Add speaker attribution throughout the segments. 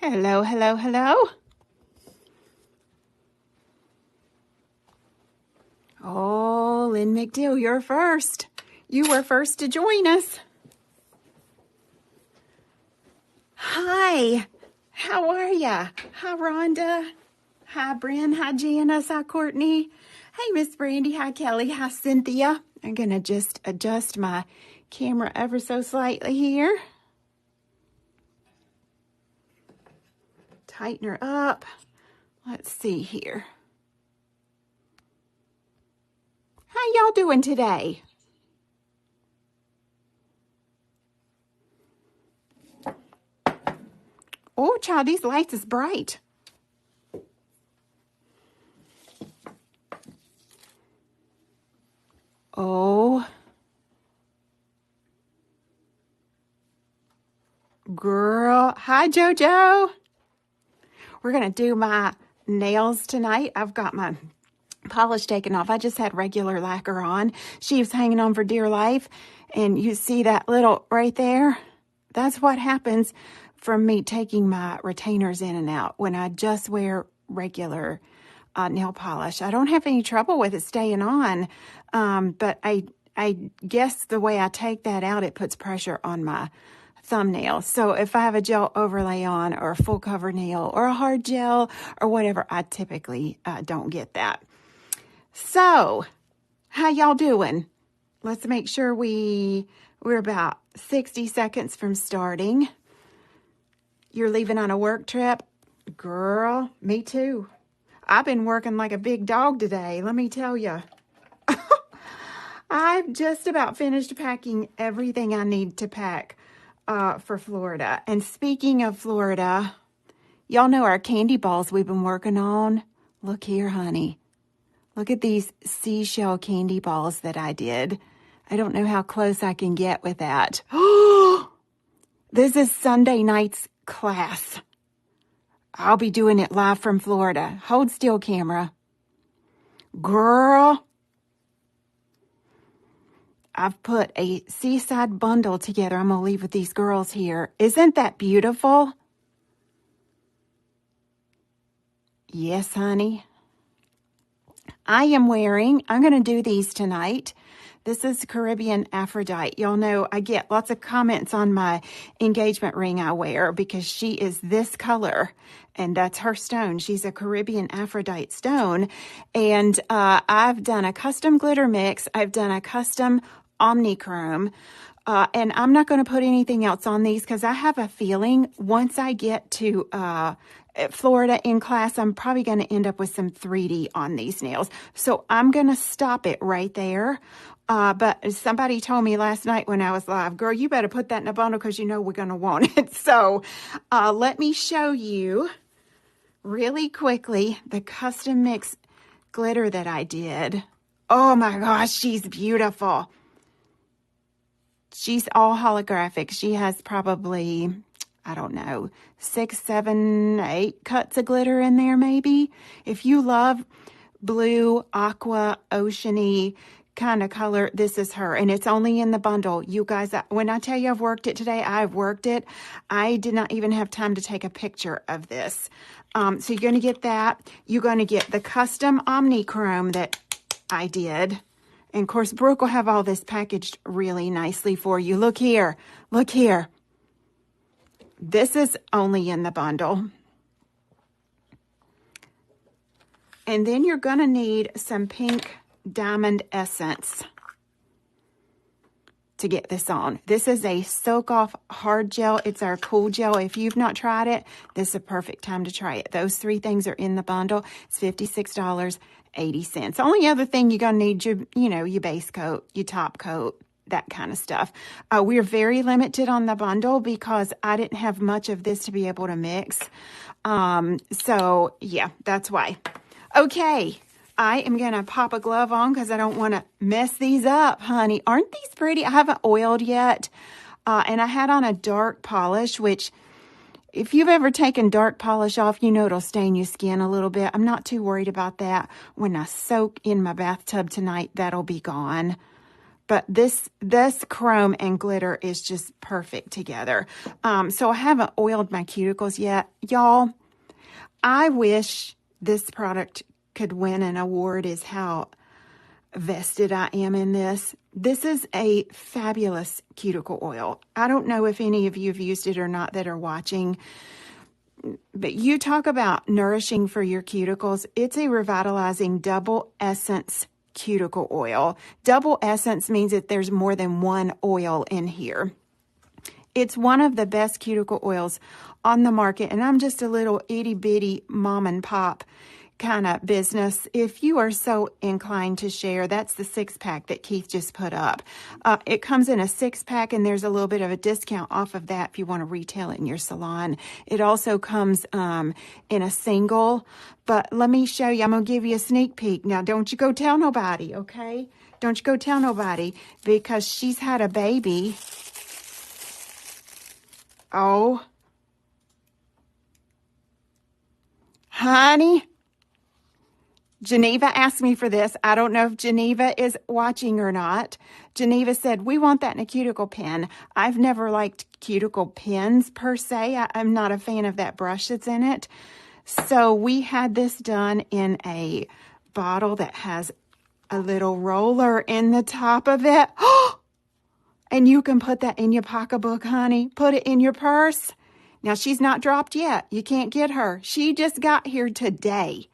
Speaker 1: Hello, hello, hello. Oh, Lynn McDill, you're first. You were first to join us. Hi, how are ya? Hi, Rhonda. Hi, Bryn. Hi, Janice. Hi, Courtney. Hey, Miss Brandy. Hi, Kelly. Hi, Cynthia. I'm going to just adjust my camera ever so slightly here. Tighten her up. Let's see here. How y'all doing today? Oh, child, these lights is bright. Oh, girl. Hi, JoJo. We're going to do my nails tonight. I've got my polish taken off. I just had regular lacquer on. She was hanging on for dear life. And you see that little right there? That's what happens from me taking my retainers in and out when I just wear regular nail polish. I don't have any trouble with it staying on. But I guess the way I take that out, it puts pressure on my thumbnail. So if I have a gel overlay on or a full cover nail or a hard gel or whatever, I typically don't get that. So how y'all doing? Let's make sure we're about 60 seconds from starting. You're leaving on a work trip? Girl, me too. I've been working like a big dog today, let me tell you. I've just about finished packing everything I need to pack for Florida. And speaking of Florida, y'all know our candy balls we've been working on. Look here, honey. Look at these seashell candy balls that I did. I don't know how close I can get with that. This is Sunday night's class. I'll be doing it live from Florida. Hold still, camera. Girl, I've put a seaside bundle together. I'm going to leave with these girls here. Isn't that beautiful? Yes, honey. I'm going to do these tonight. This is Caribbean Aphrodite. Y'all know I get lots of comments on my engagement ring I wear because she is this color and that's her stone. She's a Caribbean Aphrodite stone. And I've done a custom glitter mix. I've done a custom omnichrome. And I'm not going to put anything else on these because I have a feeling once I get to Florida in class, I'm probably going to end up with some 3D on these nails. So I'm going to stop it right there. But somebody told me last night when I was live, girl, you better put that in a bundle because you know we're going to want it. So let me show you really quickly the custom mix glitter that I did. Oh my gosh, she's beautiful. She's all holographic. She has probably, I don't know, 6, 7, 8 cuts of glitter in there maybe. If you love blue, aqua, oceany kind of color, this is her. And it's only in the bundle. You guys, when I tell you I've worked it today, I've worked it. I did not even have time to take a picture of this. So you're going to get that. You're going to get the custom omnichrome that I did. And of course, Brooke will have all this packaged really nicely for you. Look here. Look here. This is only in the bundle. And then you're going to need some pink diamond essence to get this on. This is a soak off hard gel. It's our cool gel. If you've not tried it, this is a perfect time to try it. Those 3 things are in the bundle. It's $56.80. The only other thing you're going to need, your base coat, your top coat, that kind of stuff. We're very limited on the bundle because I didn't have much of this to be able to mix. So yeah, that's why. Okay. I am going to pop a glove on because I don't want to mess these up, honey. Aren't these pretty? I haven't oiled yet. And I had on a dark polish, which if you've ever taken dark polish off, you know it'll stain your skin a little bit. I'm not too worried about that. When I soak in my bathtub tonight, that'll be gone. But this chrome and glitter is just perfect together. So I haven't oiled my cuticles yet. Y'all, I wish this product could win an award is how vested I am in this. This is a fabulous cuticle oil. I don't know if any of you have used it or not that are watching, but you talk about nourishing for your cuticles. It's a revitalizing double essence cuticle oil. Double essence means that there's more than one oil in here. It's one of the best cuticle oils on the market, and I'm just a little itty bitty mom and pop kind of business. If you are so inclined to share, that's the 6-pack that Keith just put up. It comes in a 6-pack, and there's a little bit of a discount off of that if you want to retail it in your salon. It also comes in a single, but let me show you. I'm going to give you a sneak peek. Now, don't you go tell nobody, okay? Don't you go tell nobody, because she's had a baby. Oh, honey, Geneva asked me for this. I don't know if Geneva is watching or not. Geneva said, we want that in a cuticle pen. I've never liked cuticle pens per se. I'm not a fan of that brush that's in it. So we had this done in a bottle that has a little roller in the top of it. And you can put that in your pocketbook, honey. Put it in your purse. Now, she's not dropped yet. You can't get her. She just got here today.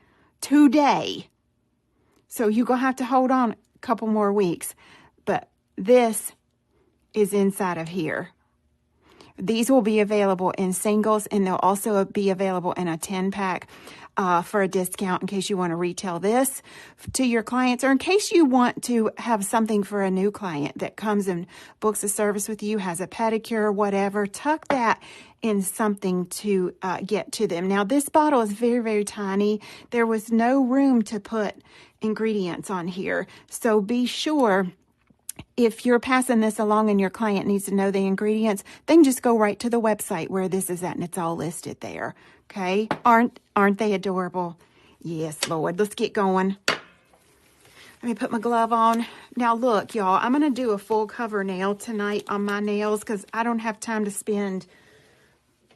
Speaker 1: So you're going to have to hold on a couple more weeks. But this is inside of here. These will be available in singles, and they'll also be available in a 10-pack for a discount in case you want to retail this to your clients, or in case you want to have something for a new client that comes and books a service with you, has a pedicure, whatever. Tuck that in something to get to them. Now, this bottle is very, very tiny. There was no room to put ingredients on here. So be sure, if you're passing this along and your client needs to know the ingredients, then just go right to the website where this is at, and it's all listed there. Okay? Aren't they adorable? Yes, Lord. Let's get going. Let me put my glove on. Now, look, y'all, I'm going to do a full cover nail tonight on my nails because I don't have time to spend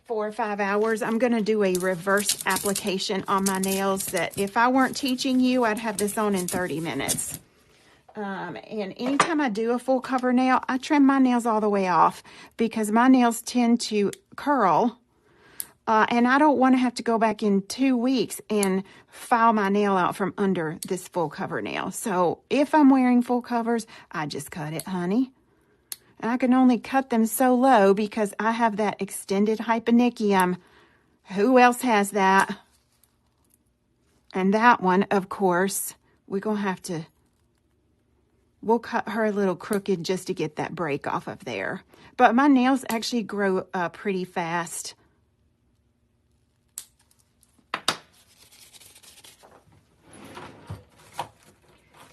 Speaker 1: 4 or 5 hours. I'm going to do a reverse application on my nails that if I weren't teaching you, I'd have this on in 30 minutes. And anytime I do a full cover nail, I trim my nails all the way off because my nails tend to curl. And I don't want to have to go back in 2 weeks and file my nail out from under this full cover nail. So if I'm wearing full covers, I just cut it, honey. And I can only cut them so low because I have that extended hyponychium. Who else has that? And that one, of course, we're going to have to, we'll cut her a little crooked just to get that break off of there. But my nails actually grow pretty fast.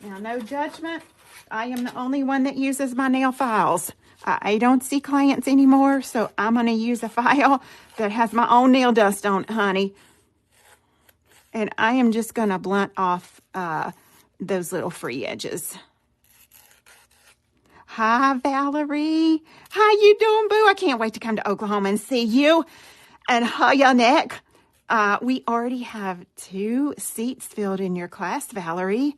Speaker 1: Now, no judgment. I am the only one that uses my nail files. I don't see clients anymore, so I'm going to use a file that has my own nail dust on it, honey. And I am just going to blunt off those little free edges. Hi, Valerie. How you doing, boo? I can't wait to come to Oklahoma and see you and hug your neck. We already have 2 seats filled in your class, Valerie.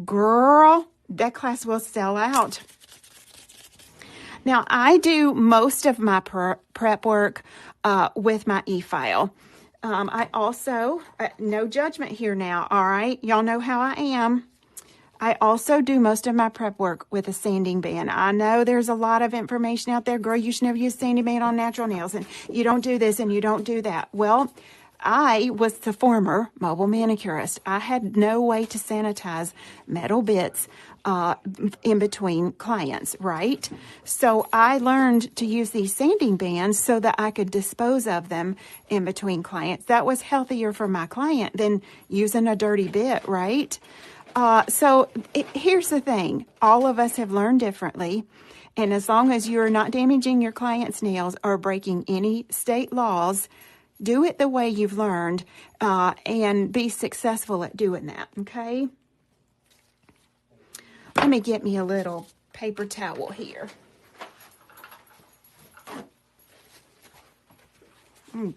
Speaker 1: Girl, that class will sell out. Now, I do most of my prep work with my e-file. I also, no judgment here now, all right? Y'all know how I am. I also do most of my prep work with a sanding band. I know there's a lot of information out there. Girl, you should never use sanding band on natural nails, and you don't do this and you don't do that. Well, I was the former mobile manicurist. I had no way to sanitize metal bits in between clients, right? So I learned to use these sanding bands so that I could dispose of them in between clients. That was healthier for my client than using a dirty bit, right? Here's the thing. All of us have learned differently. And as long as you're not damaging your client's nails or breaking any state laws, do it the way you've learned and be successful at doing that, okay? Let me get me a little paper towel here.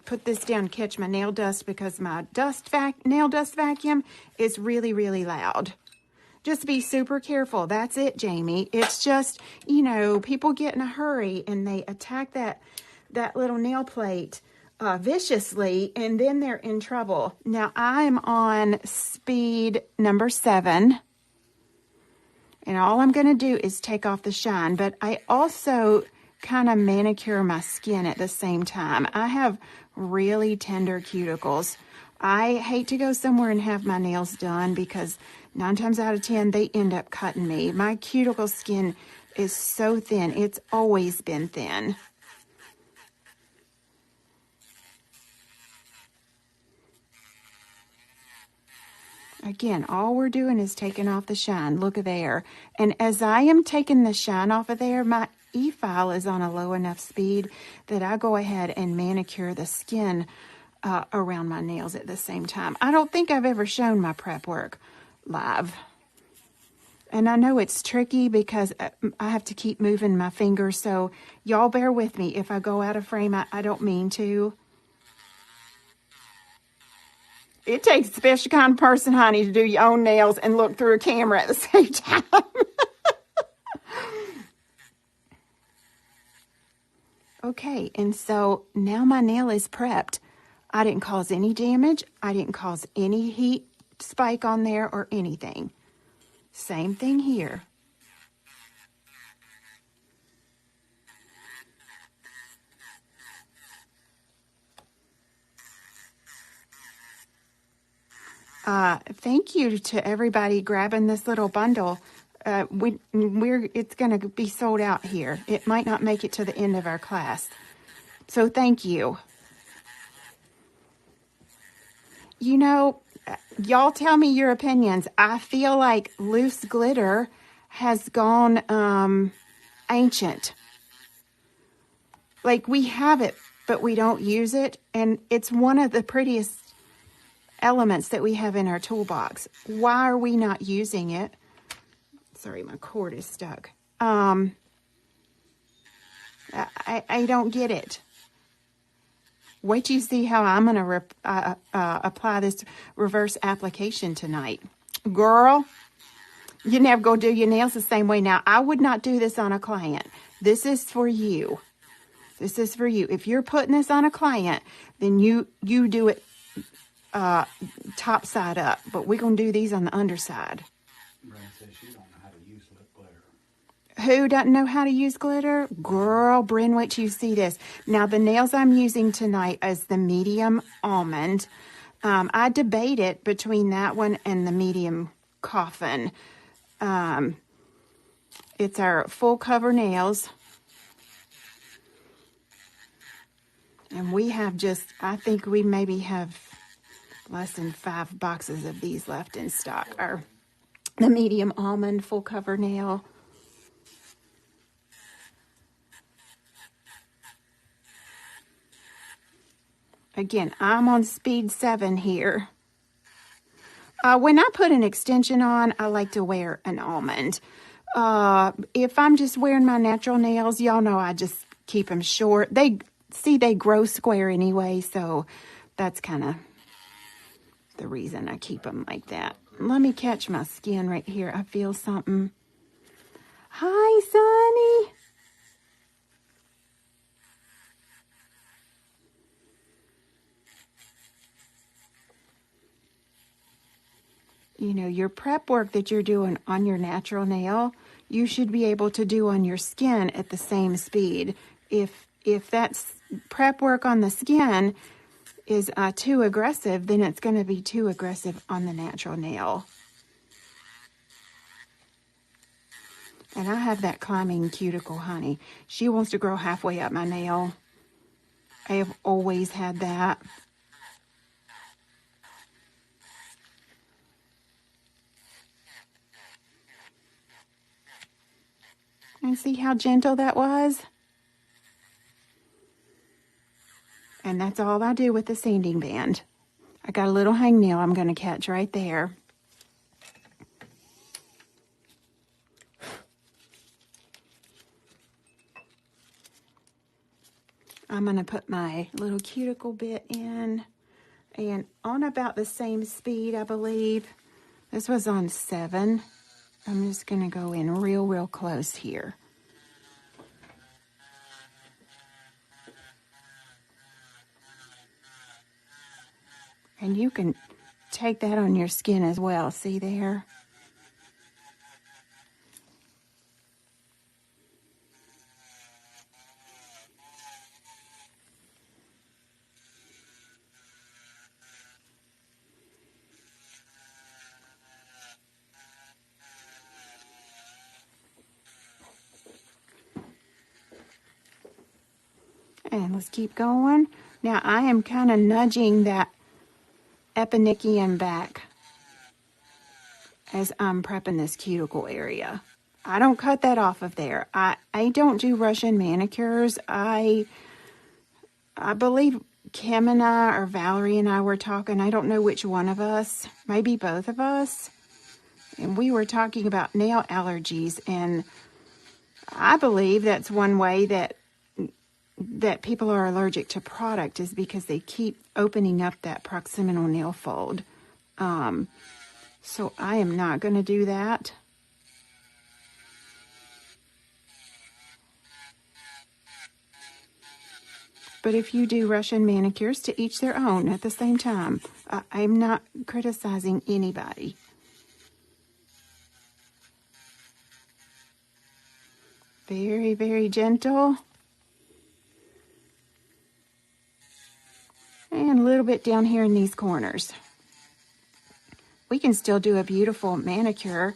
Speaker 1: Put this down, catch my nail dust, because my nail dust vacuum is really, really loud. Just be super careful. That's it, Jamie. It's just, you know, people get in a hurry and they attack that little nail plate viciously, and then they're in trouble. Now, I'm on speed number 7. And all I'm going to do is take off the shine, but I also kind of manicure my skin at the same time. I have really tender cuticles. I hate to go somewhere and have my nails done because 9 times out of 10, they end up cutting me. My cuticle skin is so thin. It's always been thin. Again, all we're doing is taking off the shine. Look at there. And as I am taking the shine off of there, my e-file is on a low enough speed that I go ahead and manicure the skin around my nails at the same time. I don't think I've ever shown my prep work live. And I know it's tricky because I have to keep moving my fingers, so y'all bear with me. If I go out of frame, I don't mean to. It takes a special kind of person, honey, to do your own nails and look through a camera at the same time. Okay, and so now my nail is prepped. I didn't cause any damage. I didn't cause any heat spike on there or anything. Same thing here. Thank you to everybody grabbing this little bundle. It's going to be sold out here. It might not make it to the end of our class. So thank you. You know, y'all tell me your opinions. I feel like loose glitter has gone ancient. Like, we have it, but we don't use it. And it's one of the prettiest elements that we have in our toolbox. Why are we not using it? Sorry, my cord is stuck. I don't get it. Wait till you see how I'm going to apply this reverse application tonight. Girl, you never go do your nails the same way. Now, I would not do this on a client. This is for you. This is for you. If you're putting this on a client, then you do it top side up. But we're going to do these on the underside.
Speaker 2: Brenda says she don't know how to use glitter.
Speaker 1: Who doesn't know how to use glitter? Girl, Bryn, wait till you see this. Now, the nails I'm using tonight is the medium almond. I debate it between that one and the medium coffin. It's our full cover nails. And we have I think we maybe have less than 5 boxes of these left in stock. The medium almond full cover nail. Again, I'm on speed 7 here. When I put an extension on, I like to wear an almond. If I'm just wearing my natural nails, y'all know I just keep them short. They grow square anyway, so that's kind of the reason I keep them like that. Let me catch my skin right here. I feel something. Hi, Sonny. You know, your prep work that you're doing on your natural nail, you should be able to do on your skin at the same speed. If that's prep work on the skin is too aggressive, then it's going to be too aggressive on the natural nail. And I have that climbing cuticle, honey. She wants to grow halfway up my nail. I have always had that. And see how gentle that was? And that's all I do with the sanding band. I got a little hangnail I'm going to catch right there. I'm going to put my little cuticle bit in, and on about the same speed, I believe. This was on 7. I'm just going to go in real close here. And you can take that on your skin as well. See there? And let's keep going. Now I am kind of nudging that epinicium back as I'm prepping this cuticle area. I don't cut that off of there. I don't do Russian manicures. I believe Kim and I, or Valerie and I, were talking. I don't know which one of us, maybe both of us. And we were talking about nail allergies, and I believe that's one way that people are allergic to product is because they keep opening up that proximal nail fold. So I am not going to do that. But if you do Russian manicures, to each their own at the same time. I'm not criticizing anybody. Very gentle. And a little bit down here in these corners. We can still do a beautiful manicure,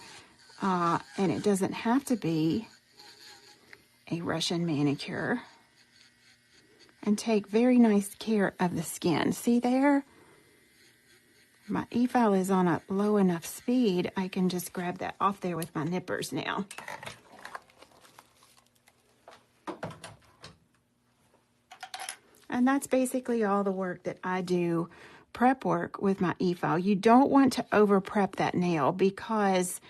Speaker 1: and it doesn't have to be a Russian manicure. And take very nice care of the skin. See there? My e-file is on a low enough speed, I can just grab that off there with my nippers now. And that's basically all the work that I do, prep work with my e-file. You don't want to over prep that nail because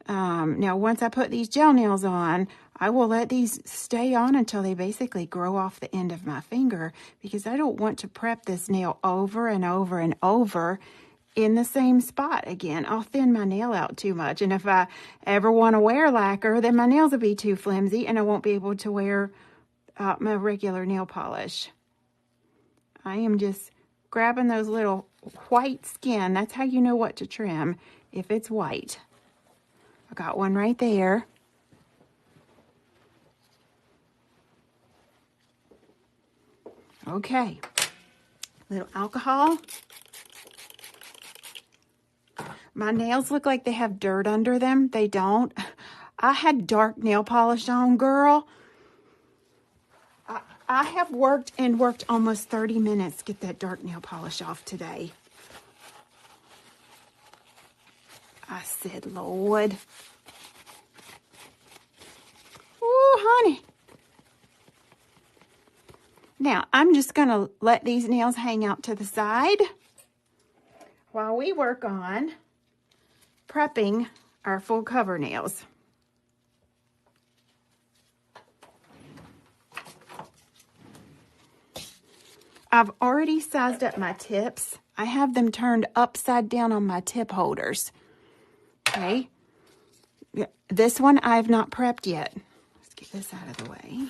Speaker 1: now once I put these gel nails on, I will let these stay on until they basically grow off the end of my finger, because I don't want to prep this nail over and over and over in the same spot again. I'll thin my nail out too much, and if I ever want to wear lacquer, then my nails will be too flimsy and I won't be able to wear my regular nail polish. I am just grabbing those little white skin. That's how you know what to trim, if it's white. I got one right there. Okay, little alcohol. My nails look like they have dirt under them. They don't. I had dark nail polish on, girl. I have worked almost 30 minutes to get that dark nail polish off today. I said, Lord. Ooh, honey. Now, I'm just going to let these nails hang out to the side while we work on prepping our full cover nails. I've already sized up my tips. I have them turned upside down on my tip holders. Okay. This one I've not prepped yet. Let's get this out of the way.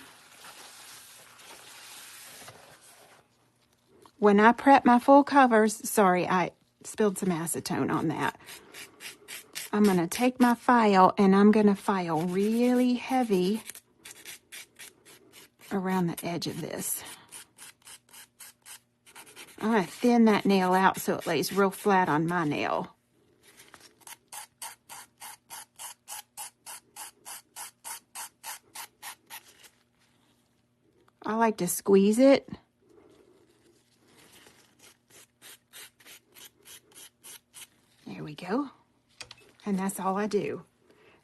Speaker 1: When I prep my full covers, sorry, I spilled some acetone on that. I'm going to take my file and I'm going to file really heavy around the edge of this. I'm going to thin that nail out so it lays real flat on my nail. I like to squeeze it. There we go. And that's all I do.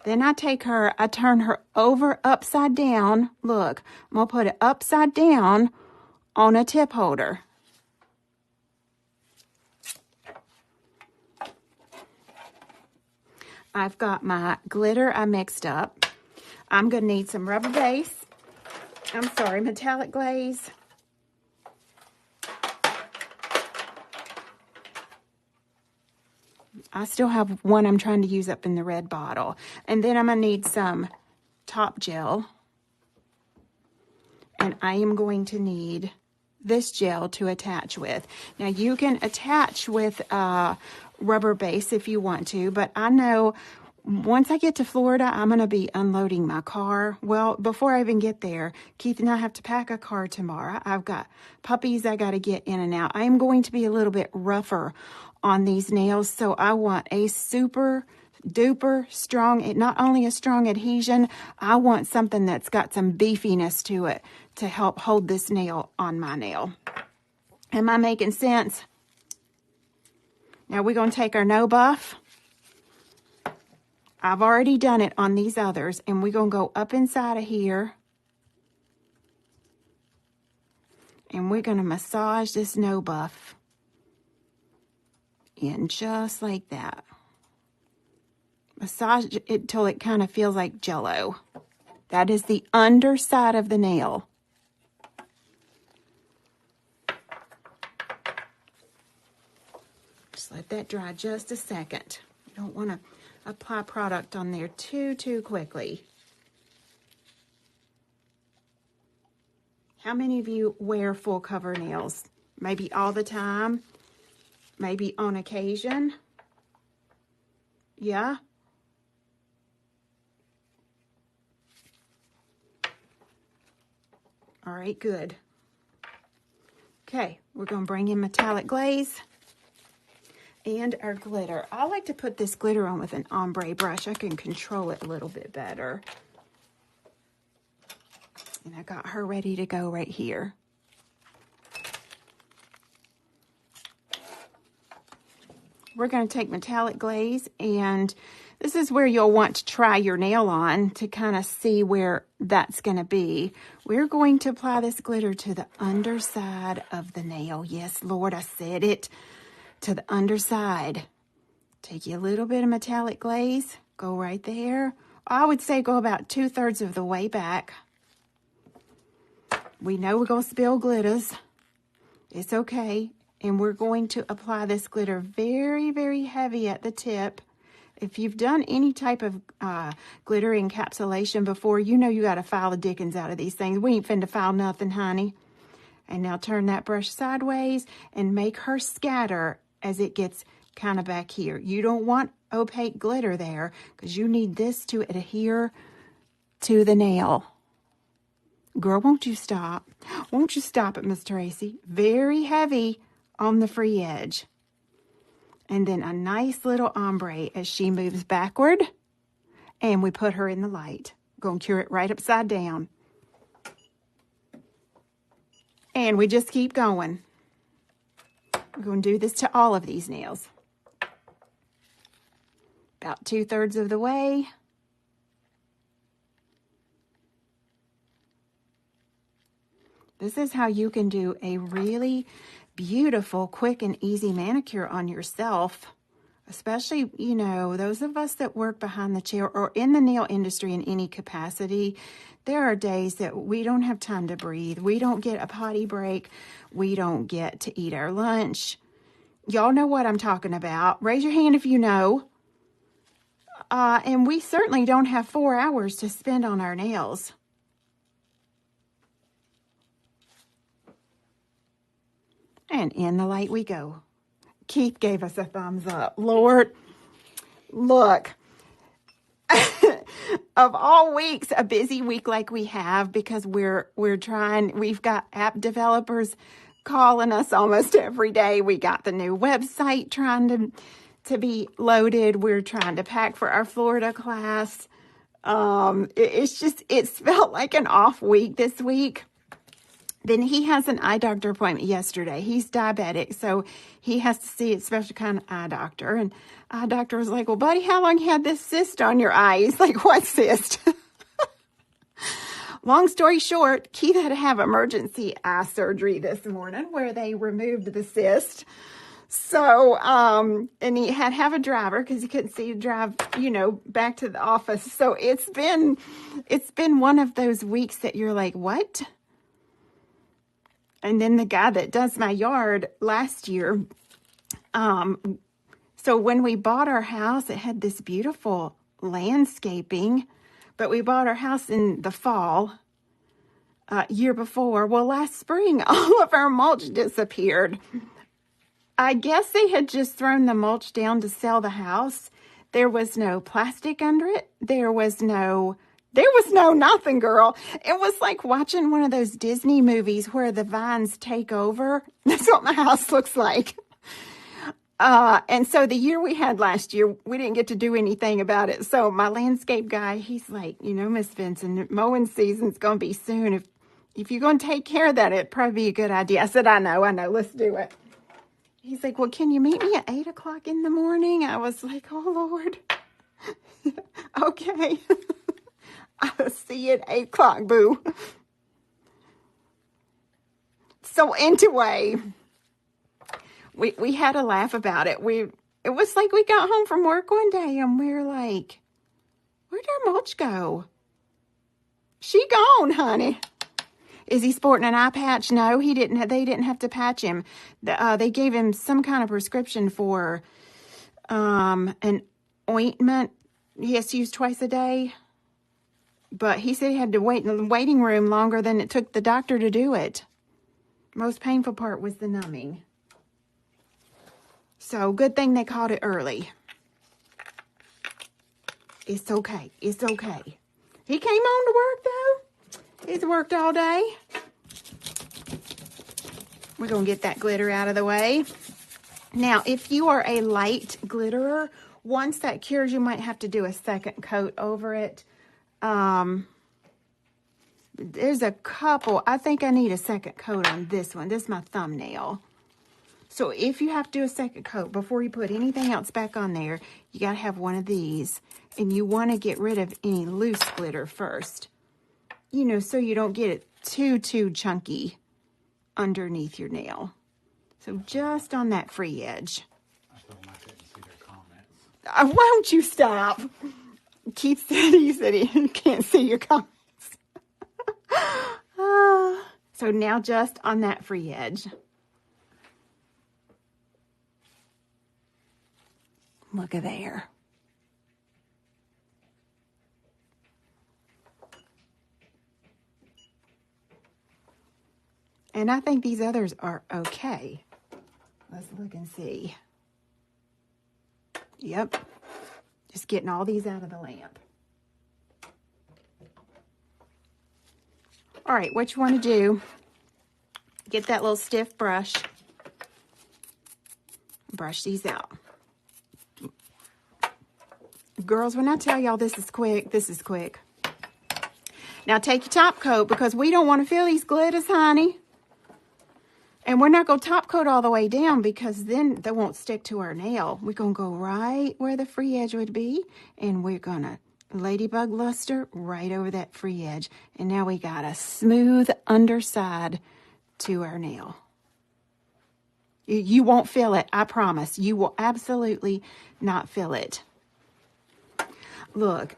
Speaker 1: Then I take her, I turn her over upside down. Look, I'm going to put it upside down on a tip holder. I've got my glitter I mixed up. I'm going to need some rubber base. I'm sorry, metallic glaze. I still have one I'm trying to use up in the red bottle. And then I'm going to need some top gel. And I am going to need this gel to attach with. Now you can attach with rubber base if you want to, but I know once I get to Florida, I'm going to be unloading my car. Well, before I even get there, Keith and I have to pack a car tomorrow. I've got puppies I got to get in and out. I am going to be a little bit rougher on these nails, so I want a super duper strong, not only a strong adhesion, I want something that's got some beefiness to it to help hold this nail on my nail. Am I making sense? Now we're going to take our no buff. I've already done it on these others, and we're going to go up inside of here. And we're going to massage this no buff in just like that. Massage it till it kind of feels like Jell-O. That is the underside of the nail. Just let that dry just a second. You don't want to apply product on there too quickly. How many of you wear full cover nails? Maybe all the time, maybe on occasion. Yeah. All right, good. Okay, we're going to bring in metallic glaze and our glitter. I like to put this glitter on with an ombre brush. I can control it a little bit better. And I got her ready to go right here. We're going to take metallic glaze, and this is where you'll want to try your nail on to kind of see where that's going to be. We're going to apply this glitter to the underside of the nail. Yes, Lord, I said it. To the underside. Take you a little bit of metallic glaze. Go right there. I would say go about 2/3 of the way back. We know we're going to spill glitters. It's okay. And we're going to apply this glitter very, very heavy at the tip. If you've done any type of glitter encapsulation before, you know you got to file the dickens out of these things. We ain't finna file nothing, honey. And now turn that brush sideways and make her scatter as it gets kind of back here. You don't want opaque glitter there because you need this to adhere to the nail. Girl, won't you stop? Won't you stop it, Miss Tracy? Very heavy on the free edge. And then a nice little ombre as she moves backward. And we put her in the light. Going to cure it right upside down. And we just keep going. We're going to do this to all of these nails. About 2/3 of the way. This is how you can do a really beautiful, quick, and easy manicure on yourself. Especially, you know, those of us that work behind the chair or in the nail industry in any capacity, there are days that we don't have time to breathe. We don't get a potty break. We don't get to eat our lunch. Y'all know what I'm talking about. Raise your hand if you know. And we certainly don't have 4 hours to spend on our nails. And in the light we go. Keith gave us a thumbs up. Lord, look. Of all weeks, a busy week like we have because we've got app developers calling us almost every day. We got the new website trying to be loaded. We're trying to pack for our Florida class. It's felt like an off week this week. Then he has an eye doctor appointment yesterday. He's diabetic, so he has to see a special kind of eye doctor. And eye doctor was like, well, buddy, how long you had this cyst on your eye? He's like, what cyst? Long story short, Keith had to have emergency eye surgery this morning where they removed the cyst. So, and he had to have a driver because he couldn't see to drive, back to the office. So it's been one of those weeks that you're like, what? And then the guy that does my yard last year So when we bought our house, it had this beautiful landscaping, but we bought our house in the fall, year before. Well, last spring, all of our mulch disappeared. I guess they had just thrown the mulch down to sell the house. There was no plastic under it. There was no nothing, girl. It was like watching one of those Disney movies where the vines take over. That's what my house looks like. And so the year we had last year, we didn't get to do anything about it. So my landscape guy, he's like, Miss Vincent, mowing season's going to be soon. If you're going to take care of that, it'd probably be a good idea. I said, I know, let's do it. He's like, well, can you meet me at 8 o'clock in the morning? I was like, oh, Lord. Okay. I'll see you at 8 o'clock, boo. So anyway, we had a laugh about it. It was like we got home from work one day and we were like, where'd our mulch go? She gone, honey. Is he sporting an eye patch? No, he didn't. They didn't have to patch him. They gave him some kind of prescription for an ointment he has to use twice a day. But he said he had to wait in the waiting room longer than it took the doctor to do it. Most painful part was the numbing. So good thing they caught it early. It's okay. It's okay. He came on to work though. He's worked all day. We're going to get that glitter out of the way. Now, if you are a light glitterer, once that cures, you might have to do a second coat over it. There's a couple. I think I need a second coat on this one. This is my thumbnail. So if you have to do a second coat before you put anything else back on there, you got to have one of these. And you want to get rid of any loose glitter first. So you don't get it too chunky underneath your nail. So just on that free edge.
Speaker 2: I told them I couldn't see their comments.
Speaker 1: Why don't you stop? Keith said he can't see your comments. So now just on that free edge. Look at there. And I think these others are okay. Let's look and see. Yep. Just getting all these out of the lamp. All right, what you want to do, get that little stiff brush. Brush these out. Girls, when I tell y'all this is quick, this is quick. Now take your top coat because we don't want to fill these glitters, honey. And we're not going to top coat all the way down because then they won't stick to our nail. We're going to go right where the free edge would be. And we're going to ladybug luster right over that free edge. And now we got a smooth underside to our nail. You won't feel it, I promise. You will absolutely not feel it. Look,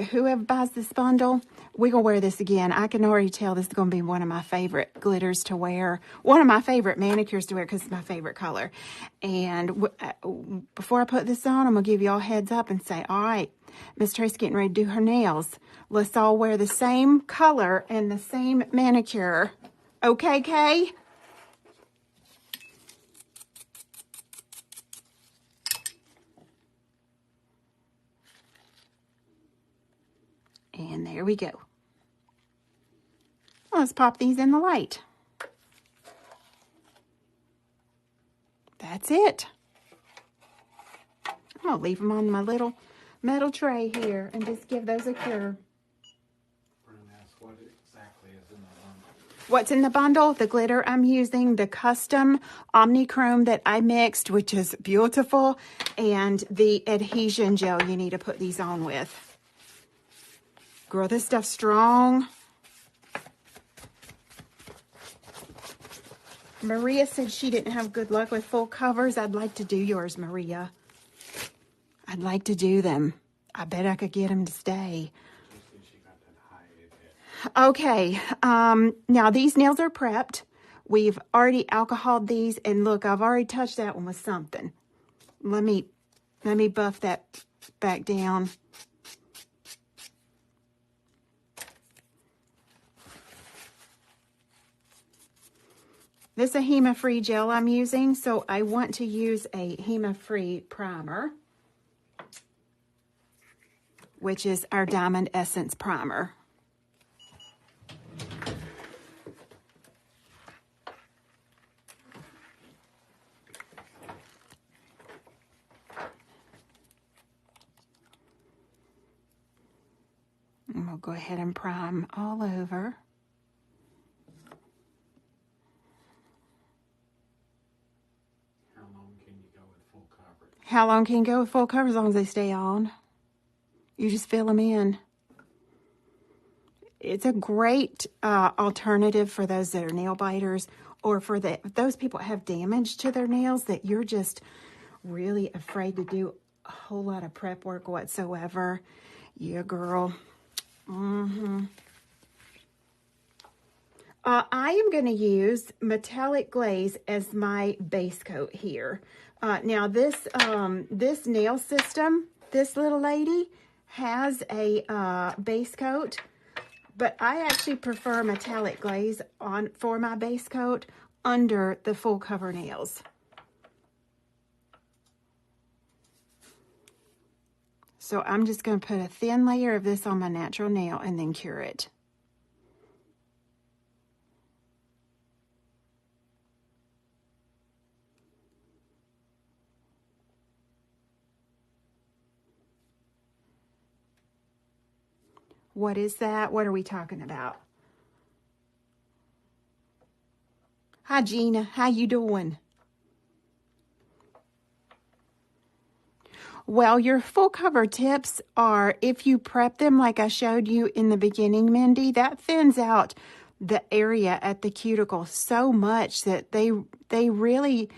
Speaker 1: whoever buys this bundle, we're going to wear this again. I can already tell this is going to be one of my favorite glitters to wear. One of my favorite manicures to wear because it's my favorite color. And before I put this on, I'm going to give you all heads up and say, all right, Miss Tracy getting ready to do her nails. Let's all wear the same color and the same manicure. Okay, Kay? And there we go. Let's pop these in the light. That's it. I'm going to leave them on my little metal tray here and just give those a cure.
Speaker 2: What exactly is in the bundle?
Speaker 1: What's in the bundle? The glitter I'm using, the custom Omnichrome that I mixed, which is beautiful, and the adhesion gel you need to put these on with. Girl, this stuff's strong. Maria said she didn't have good luck with full covers. I'd like to do yours, Maria. I'd like to do them. I bet I could get them to stay. Okay, now these nails are prepped. We've already alcoholed these, and look, I've already touched that one with something. Let me Let me buff that back down. This is a HEMA-free gel I'm using, so I want to use a HEMA-free primer, which is our Diamond Essence Primer. And we'll go ahead and prime all over.
Speaker 2: How long can you go with full coverage?
Speaker 1: How long can you go with full coverage? As long as they stay on. You just fill them in. It's a great alternative for those that are nail biters, or for those people that have damage to their nails that you're just really afraid to do a whole lot of prep work whatsoever. Yeah, girl. I am going to use metallic glaze as my base coat here. Now this nail system, this little lady has a base coat, but I actually prefer metallic glaze for my base coat under the full cover nails. So I'm just going to put a thin layer of this on my natural nail and then cure it. What is that? What are we talking about? Hi, Gina. How you doing? Well, your full cover tips are, if you prep them like I showed you in the beginning, Mindy, that thins out the area at the cuticle so much that they really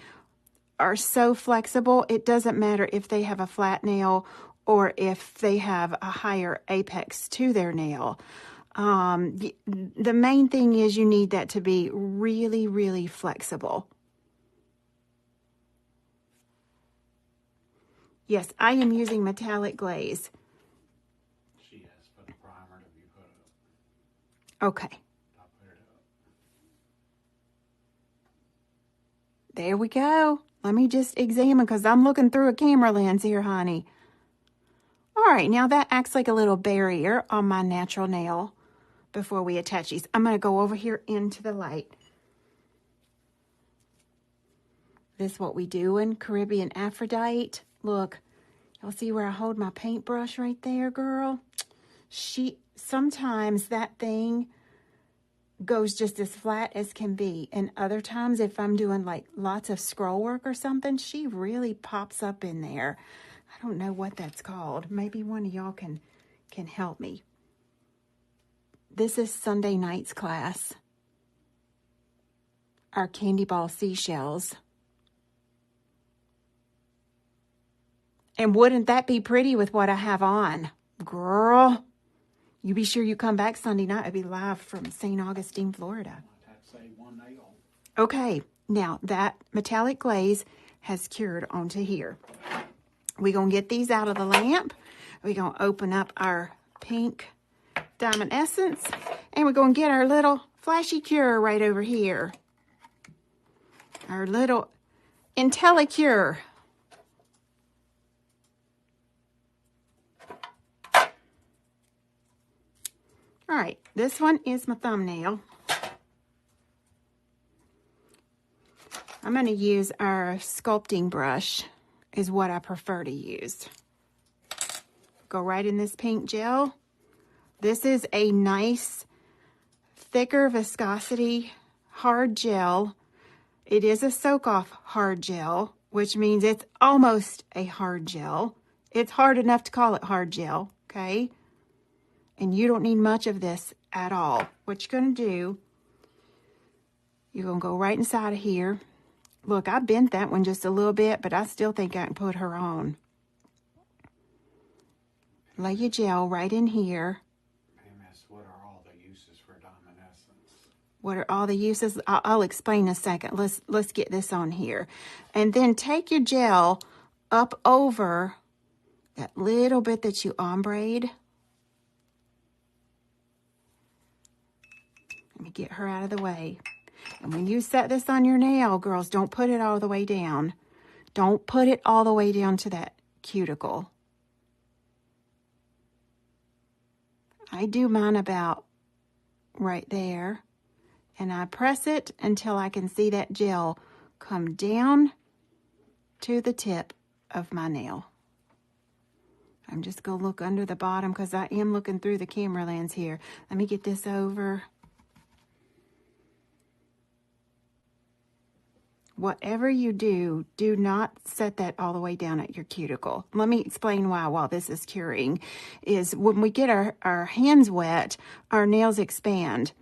Speaker 1: are so flexible. It doesn't matter if they have a flat nail or if they have a higher apex to their nail. The main thing is you need that to be really, really flexible. Yes, I am using metallic glaze.
Speaker 2: She asked for the primer to be put up.
Speaker 1: Okay.
Speaker 2: I'll put it up.
Speaker 1: There we go. Let me just examine because I'm looking through a camera lens here, honey. All right, now that acts like a little barrier on my natural nail before we attach these. I'm going to go over here into the light. This is what we do in Caribbean Aphrodite. Look, y'all see where I hold my paintbrush right there, girl? Sometimes that thing goes just as flat as can be. And other times, if I'm doing like lots of scroll work or something, she really pops up in there. I don't know what that's called. Maybe one of y'all can help me. This is Sunday night's class. Our candy ball seashells. And wouldn't that be pretty with what I have on? Girl, you be sure you come back Sunday night. I'll be live from St. Augustine, Florida.
Speaker 2: Might have to say one nail.
Speaker 1: Okay, now that metallic glaze has cured onto here. We're going to get these out of the lamp. We're going to open up our pink Diamond Essence. And we're going to get our little flashy cure right over here. Our little IntelliCure. All right, this one is my thumbnail. I'm going to use our sculpting brush is what I prefer to use. Go right in this pink gel. This is a nice, thicker viscosity, hard gel. It is a soak-off hard gel, which means it's almost a hard gel. It's hard enough to call it hard gel, okay? And you don't need much of this at all. What you're going to do, you're going to go right inside of here. Look, I bent that one just a little bit, but I still think I can put her on. Lay your gel right in here.
Speaker 2: Miss, what are all the uses for Diamond Essence?
Speaker 1: What are all the uses? I'll explain in a second. Let's get this on here. And then take your gel up over that little bit that you ombre'd. Let me get her out of the way. And when you set this on your nail, girls, don't put it all the way down. Don't put it all the way down to that cuticle. I do mine about right there. And I press it until I can see that gel come down to the tip of my nail. I'm just going to look under the bottom because I am looking through the camera lens here. Let me get this over. Whatever you do, do not set that all the way down at your cuticle. Let me explain why while this is curing. Is when we get our hands wet, our nails expand.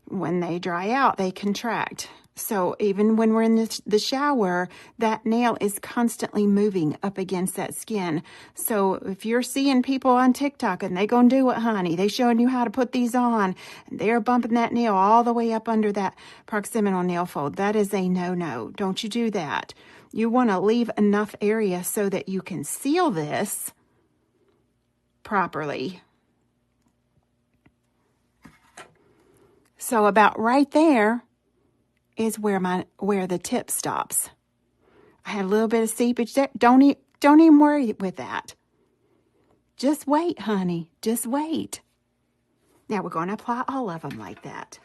Speaker 1: When they dry out, they contract. So even when we're in the shower, that nail is constantly moving up against that skin. So if you're seeing people on TikTok and they gonna do it, honey, they showing you how to put these on, and they're bumping that nail all the way up under that proximal nail fold, that is a no-no. Don't you do that. You want to leave enough area so that you can seal this properly. So about right there is where the tip stops. I had a little bit of seepage there. Don't even worry with that. Just wait, honey. Just wait. Now we're going to apply all of them like that.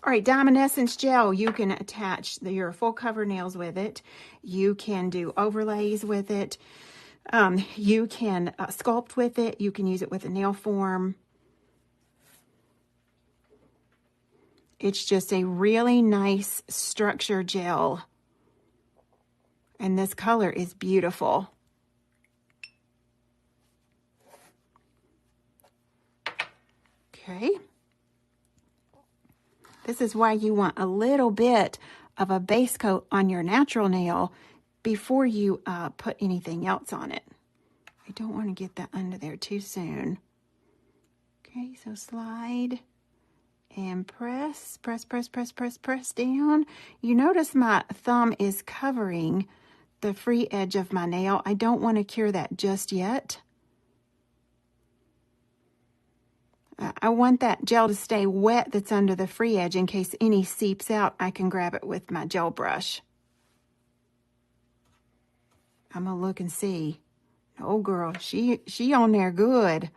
Speaker 1: All right, Diamond Essence Gel, you can attach your full cover nails with it. You can do overlays with it. You can sculpt with it. You can use it with a nail form. It's just a really nice structure gel. And this color is beautiful. Okay. This is why you want a little bit of a base coat on your natural nail before you put anything else on it. I don't want to get that under there too soon. Okay, so slide and press down. You notice my thumb is covering the free edge of my nail. I don't want to cure that just yet. I want that gel to stay wet that's under the free edge in case any seeps out. I can grab it with my gel brush. I'm going to look and see. Oh, girl, she on there good.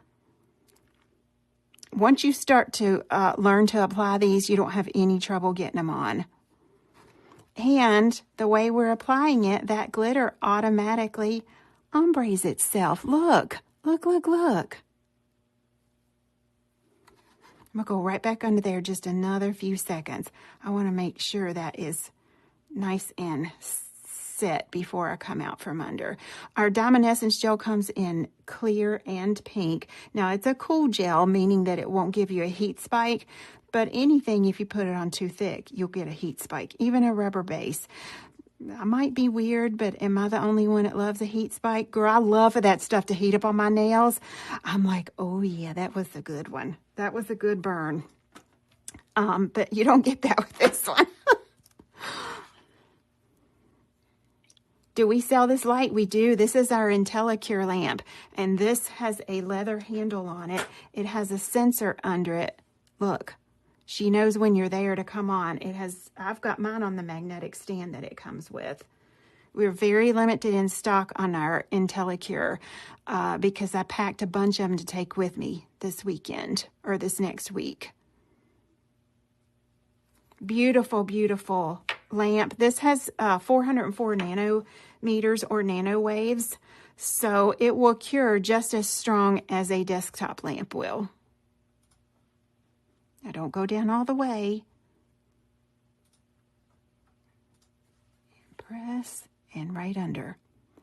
Speaker 1: Once you start to learn to apply these, you don't have any trouble getting them on. And the way we're applying it, that glitter automatically ombres itself. Look. I'm going to go right back under there just another few seconds. I want to make sure that is nice and set before I come out from under. Our Diamond Essence Gel comes in clear and pink. Now, it's a cool gel, meaning that it won't give you a heat spike, but anything, if you put it on too thick, you'll get a heat spike, even a rubber base. I might be weird, but am I the only one that loves a heat spike? Girl, I love for that stuff to heat up on my nails. I'm like, oh yeah, that was a good one. That was a good burn. But you don't get that with this one. Do we sell this light? We do. This is our IntelliCure lamp, and this has a leather handle on it. It has a sensor under it. Look, she knows when you're there to come on. I've got mine on the magnetic stand that it comes with. We're very limited in stock on our IntelliCure because I packed a bunch of them to take with me this weekend or this next week. Beautiful, beautiful lamp. This has 404 nanometers or nano waves, so it will cure just as strong as a desktop lamp will. Now don't go down all the way. Press and right under.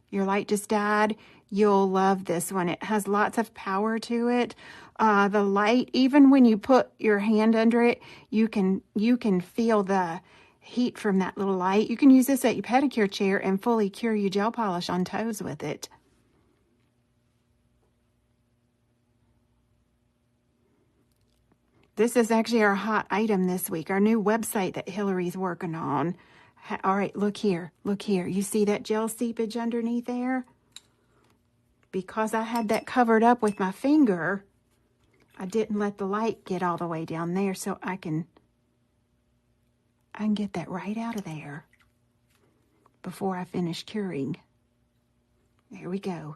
Speaker 1: Your light just died. You'll love this one. It has lots of power to it. The light, even when you put your hand under it, you can feel the heat from that little light. You can use this at your pedicure chair and fully cure your gel polish on toes with it. This is actually our hot item this week, our new website that Hillary's working on. All right, look here. Look here. You see that gel seepage underneath there? Because I had that covered up with my finger, I didn't let the light get all the way down there, so I can get that right out of there before I finish curing. There we go.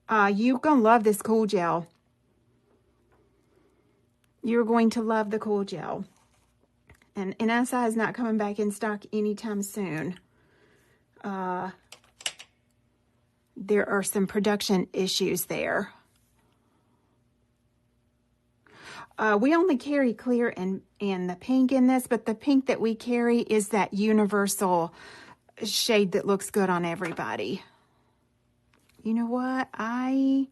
Speaker 1: You're going to love this cool gel. You're going to love the cool gel. And NSI is not coming back in stock anytime soon. There are some production issues there. We only carry clear and the pink in this, but the pink that we carry is that universal shade that looks good on everybody. You know what? I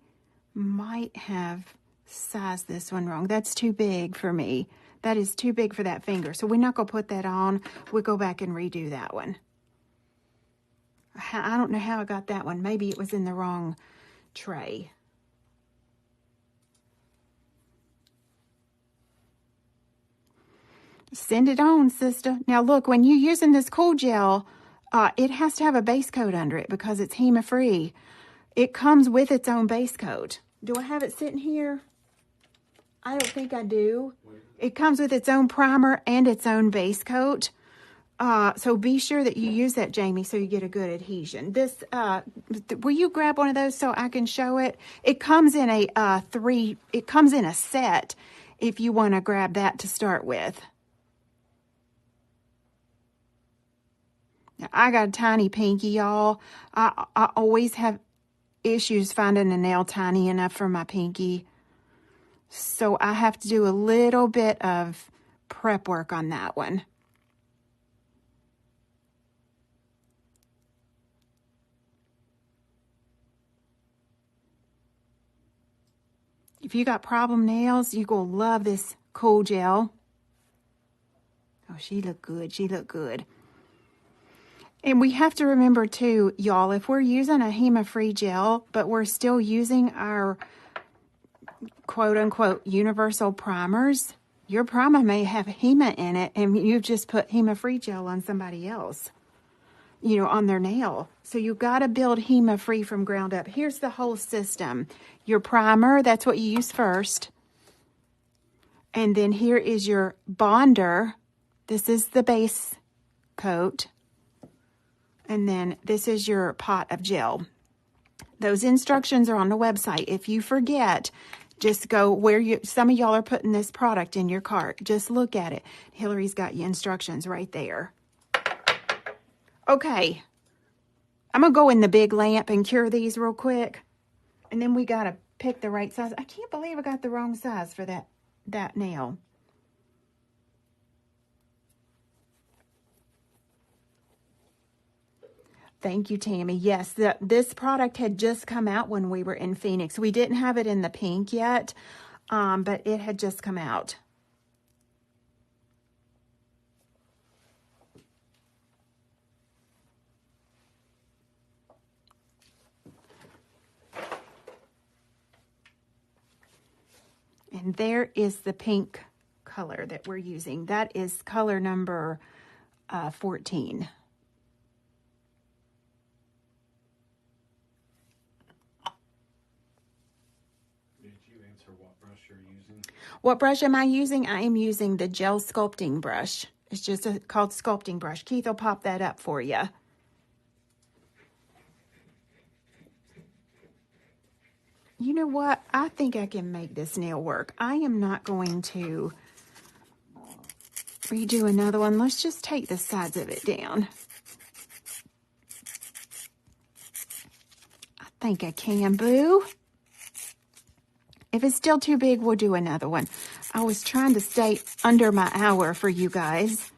Speaker 1: might have sized this one wrong. That's too big for me. That is too big for that finger. So we're not going to put that on. We'll go back and redo that one. I don't know how I got that one. Maybe it was in the wrong tray. Send it on, sister. Now look, when you're using this cool gel, it has to have a base coat under it because it's HEMA-free. It comes with its own base coat. Do I have it sitting here? I don't think I do. It comes with its own primer and its own base coat. So be sure that you use that, Jamie, so you get a good adhesion. This, will you grab one of those so I can show it? It comes in a it comes in a set if you want to grab that to start with. Now, I got a tiny pinky, y'all. I always have issues finding a nail tiny enough for my pinky. So I have to do a little bit of prep work on that one. If you got problem nails, you're going to love this cool gel. Oh, she looked good. She looked good. And we have to remember too, y'all, if we're using a HEMA-free gel, but we're still using our quote-unquote universal primers, your primer may have HEMA in it, and you've just put HEMA-free gel on somebody else, you know, on their nail. So you've got to build HEMA-free from ground up. Here's the whole system. Your primer, that's what you use first. And then here is your bonder. This is the base coat. And then this is your pot of gel. Those instructions are on the website. If you forget, just go where some of y'all are putting this product in your cart. Just look at it. Hillary's got you instructions right there. Okay. I'm going to go in the big lamp and cure these real quick. And then we got to pick the right size. I can't believe I got the wrong size for that nail. Thank you, Tammy. Yes, this product had just come out when we were in Phoenix. We didn't have it in the pink yet, but it had just come out. And there is the pink color that we're using. That is color number 14. What brush am I using? I am using the gel sculpting brush. It's just called sculpting brush. Keith will pop that up for you. You know what? I think I can make this nail work. I am not going to redo another one. Let's just take the sides of it down. I think I can, boo. If it's still too big, we'll do another one. I was trying to stay under my hour for you guys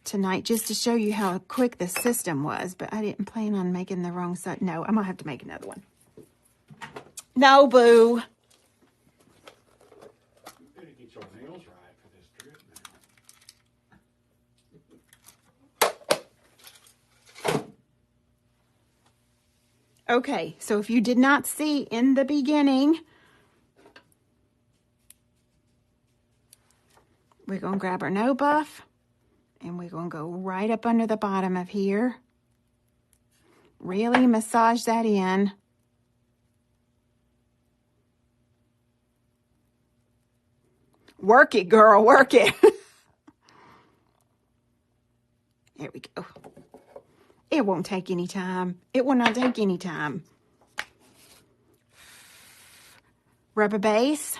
Speaker 1: tonight just to show you how quick the system was, but I didn't plan on making the wrong side. No, I'm going to have to make another one. No, boo.
Speaker 2: You better get your nails right for this trip now.
Speaker 1: Okay, so if you did not see in the beginning, we're going to grab our no buff and we're going to go right up under the bottom of here. Really massage that in. Work it, girl, work it. There we go. It won't take any time. It will not take any time. Rubber base.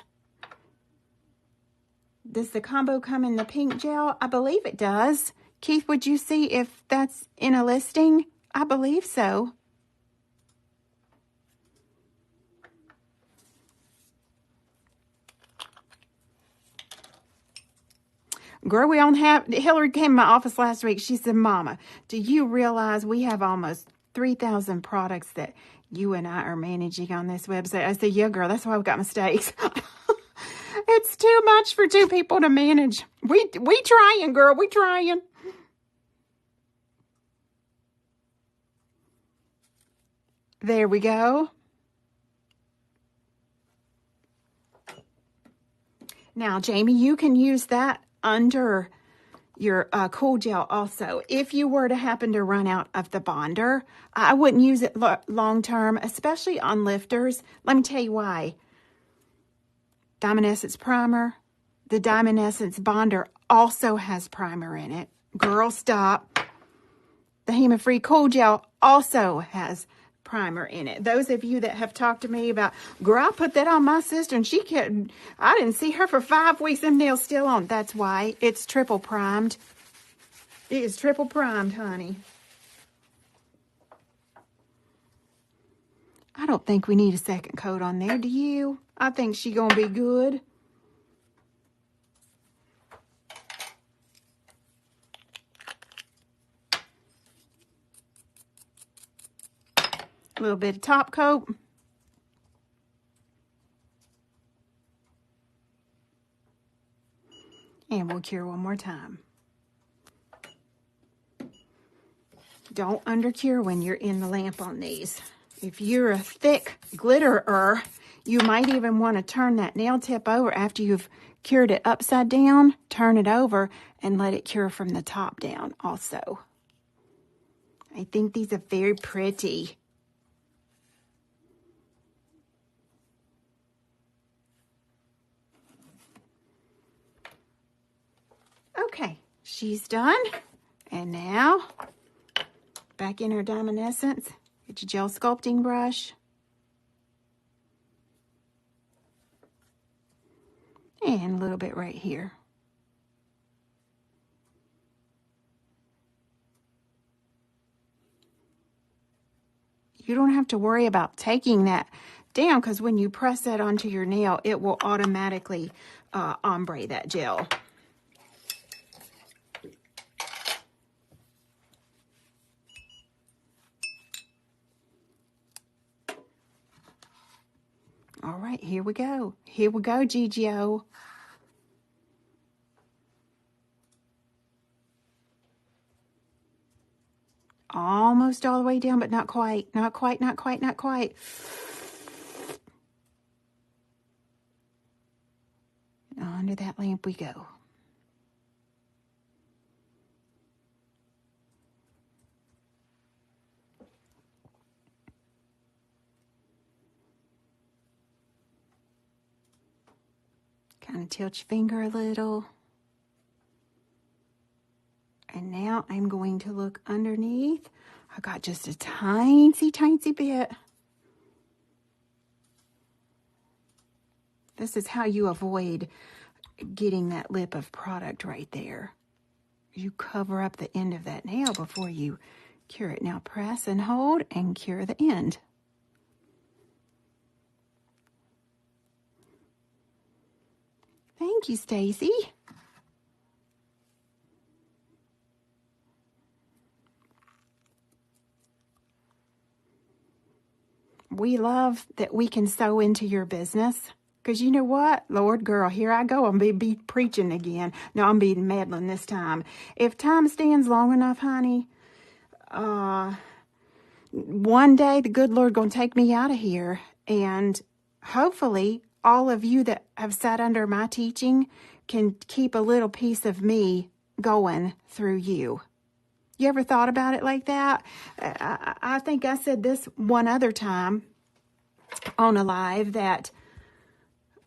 Speaker 1: Does the combo come in the pink gel? I believe it does. Keith, would you see if that's in a listing? I believe so. Girl, we don't have, Hillary came to my office last week. She said, Mama, do you realize we have almost 3,000 products that you and I are managing on this website? I said, yeah, girl, that's why we've got mistakes. It's too much for two people to manage. We trying, girl, we trying. There we go. Now, Jamie, you can use that under your cool gel also. If you were to happen to run out of the bonder, I wouldn't use it long term, especially on lifters. Let me tell you why. Diamond Essence Primer. The Diamond Essence Bonder also has primer in it. Girl, stop. The Heme-Free Cool Gel also has primer in it. Those of you that have talked to me about, girl, I put that on my sister and I didn't see her for 5 weeks, them nails still on. That's why it's triple primed. It is triple primed, honey. I don't think we need a second coat on there, do you? I think she's gonna be good. A little bit of top coat. And we'll cure one more time. Don't undercure when you're in the lamp on these. If you're a thick glitterer, you might even want to turn that nail tip over after you've cured it upside down. Turn it over and let it cure from the top down also. I think these are very pretty. Okay, she's done. And now, back in her Diamond Essence, get your gel sculpting brush. And a little bit right here. You don't have to worry about taking that down because when you press that onto your nail, it will automatically ombre that gel. All right, here we go. Here we go, GGO. Almost all the way down, but not quite. Not quite, not quite, not quite. Under that lamp we go. Kind of tilt your finger a little. And now I'm going to look underneath. I got just a tiny bit. This is how you avoid getting that lip of product right there. You cover up the end of that nail before you cure it. Now press and hold and cure the end. Thank you, Stacy. We love that we can sew into your business. Because you know what? Lord, girl, here I go. I'm be preaching again. No, I'm being Madeline this time. If time stands long enough, honey, one day the good Lord gonna take me out of here, and hopefully all of you that have sat under my teaching can keep a little piece of me going through you. You ever thought about it like that? I think I said this one other time on a live that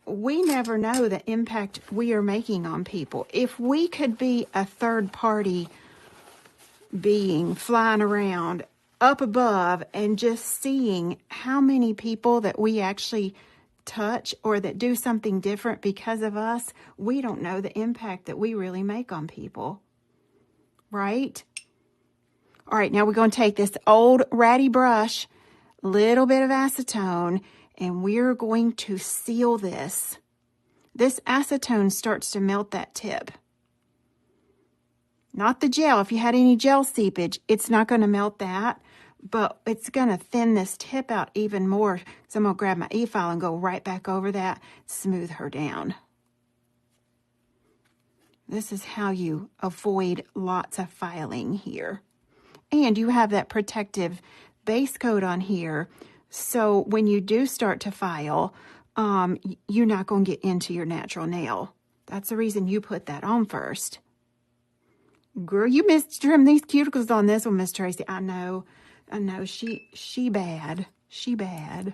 Speaker 1: we never know the impact we are making on people. If we could be a third party being flying around up above and just seeing how many people that we actually touch or that do something different because of us, we don't know the impact that we really make on people. Right? All right, now we're going to take this old ratty brush, little bit of acetone, and we're going to seal this. This acetone starts to melt that tip. Not the gel. If you had any gel seepage, it's not going to melt that, but it's going to thin this tip out even more. So I'm going to grab my e-file and go right back over that, smooth her down. This is how you avoid lots of filing here. And you have that protective base coat on here, so when you do start to file, you're not going to get into your natural nail. That's the reason you put that on first. Girl, you missed trim these cuticles on this one, Miss Tracy. I know. She bad. She bad.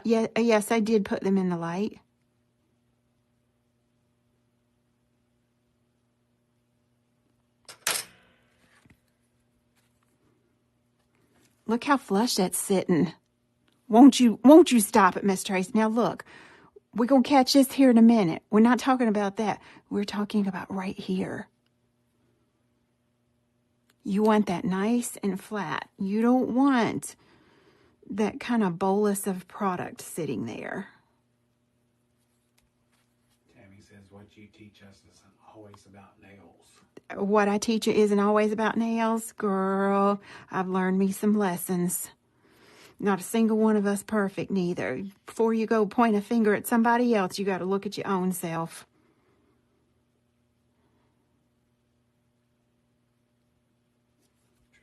Speaker 1: Yes, I did put them in the light. Look how flush that's sitting. Won't you stop it, Miss Tracy? Now look, we're going to catch this here in a minute. We're not talking about that. We're talking about right here. You want that nice and flat. You don't want that kind of bolus of product sitting there.
Speaker 2: Tammy says what you teach us isn't always about nails.
Speaker 1: What I teach you isn't always about nails. Girl, I've learned me some lessons. Not a single one of us perfect, neither. Before you go point a finger at somebody else, you got to look at your own self.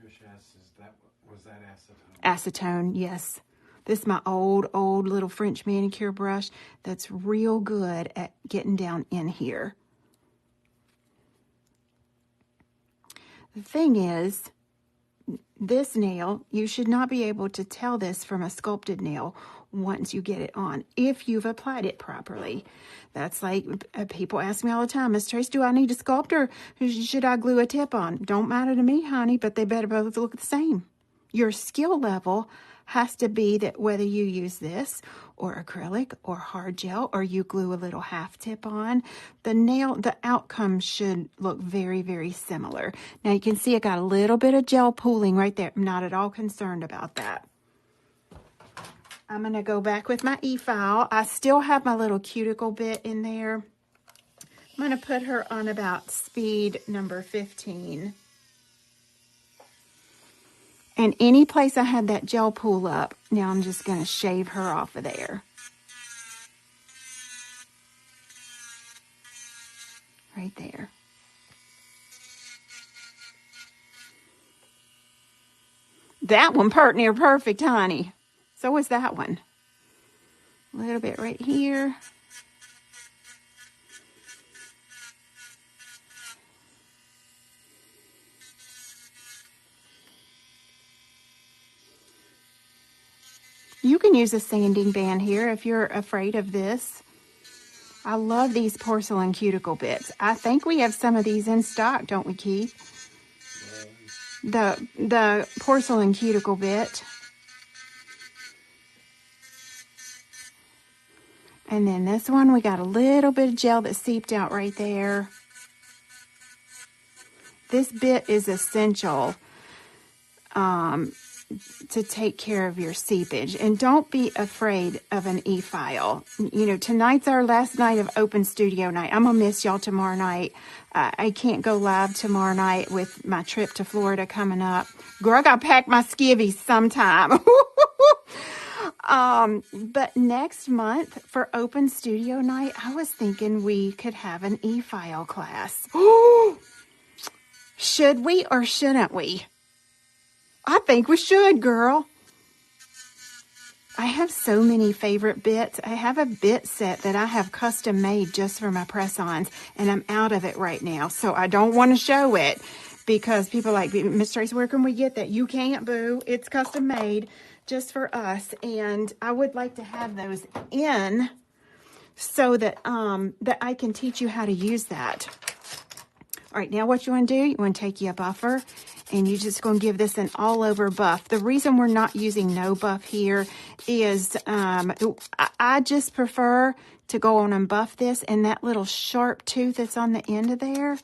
Speaker 2: Trish asks, was that acetone?
Speaker 1: Acetone, yes. This is my old little French manicure brush that's real good at getting down in here. The thing is, this nail, you should not be able to tell this from a sculpted nail once you get it on, if you've applied it properly. That's like, people ask me all the time, Miss Trace, do I need a sculpt or should I glue a tip on? Don't matter to me, honey, but they better both look the same. Your skill level has to be that whether you use this or acrylic or hard gel or you glue a little half tip on, the outcome should look very, very similar. Now you can see I got a little bit of gel pooling right there. I'm not at all concerned about that. I'm going to go back with my e-file. I still have my little cuticle bit in there. I'm going to put her on about speed number 15. And any place I had that gel pool up, now I'm just going to shave her off of there. Right there. That one pert near perfect, honey. So was that one. A little bit right here. You can use a sanding band here if you're afraid of this. I love these porcelain cuticle bits. I think we have some of these in stock, don't we, Keith? The porcelain cuticle bit. And then this one, we got a little bit of gel that seeped out right there. This bit is essential to take care of your seepage. And don't be afraid of an e-file. You know, tonight's our last night of open studio night. I'm going to miss y'all tomorrow night. I can't go live tomorrow night with my trip to Florida coming up. Girl, I got to pack my skivvies sometime. But next month for open studio night, I was thinking we could have an e-file class. Should we or shouldn't we? I think we should, girl. I have so many favorite bits. I have a bit set that I have custom made just for my press-ons, and I'm out of it right now. So I don't want to show it because people are like, Miss Tracy, where can we get that? You can't, boo. It's custom made just for us. And I would like to have those in so that, that I can teach you how to use that. All right, now what you want to do, you want to take you a buffer, and you're just going to give this an all-over buff. The reason we're not using no buff here is I just prefer to go on and buff this, and that little sharp tooth that's on the end of there,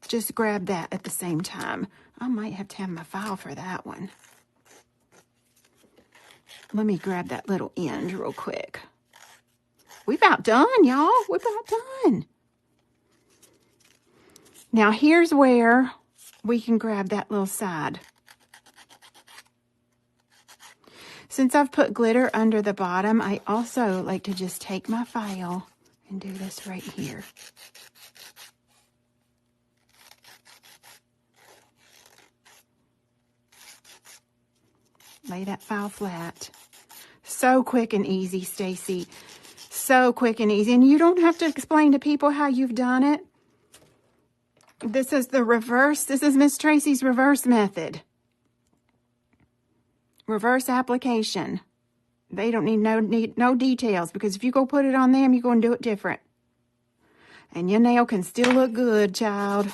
Speaker 1: just grab that at the same time. I might have to have my file for that one. Let me grab that little end real quick. We're about done, y'all. We're about done. Now, here's where we can grab that little side. Since I've put glitter under the bottom, I also like to just take my file and do this right here. Lay that file flat. So quick and easy, Stacy. So quick and easy. And you don't have to explain to people how you've done it. This is the reverse. This is Miss Tracy's reverse method. Reverse application. They don't need no details, because if you go put it on them, you're going to do it different. And your nail can still look good, child.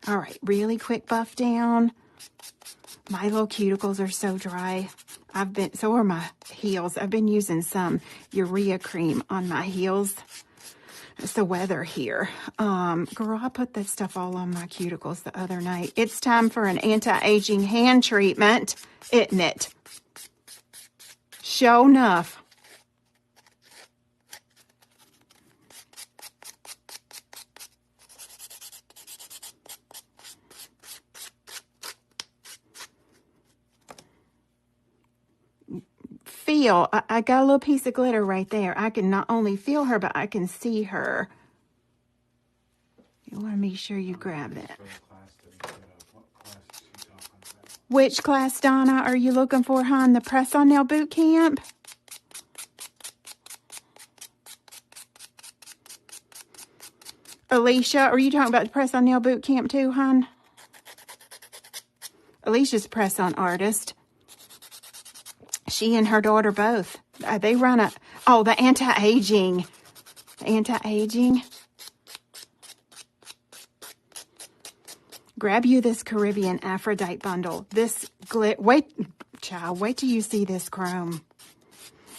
Speaker 1: All right, really quick buff down. My little cuticles are so dry. So are my heels. I've been using some urea cream on my heels. It's the weather here. Girl, I put that stuff all on my cuticles the other night. It's time for an anti-aging hand treatment, isn't it? Sure enough. Feel, I got a little piece of glitter right there. I can not only feel her, but I can see her. You want to make sure you grab that. Which class, Donna, are you looking for, hon? The press-on nail boot camp? Alicia, are you talking about the press-on nail boot camp too, hon? Alicia's press-on artist. She and her daughter both. They run the anti-aging. Anti-aging. Grab you this Caribbean Aphrodite bundle. This wait till you see this chrome.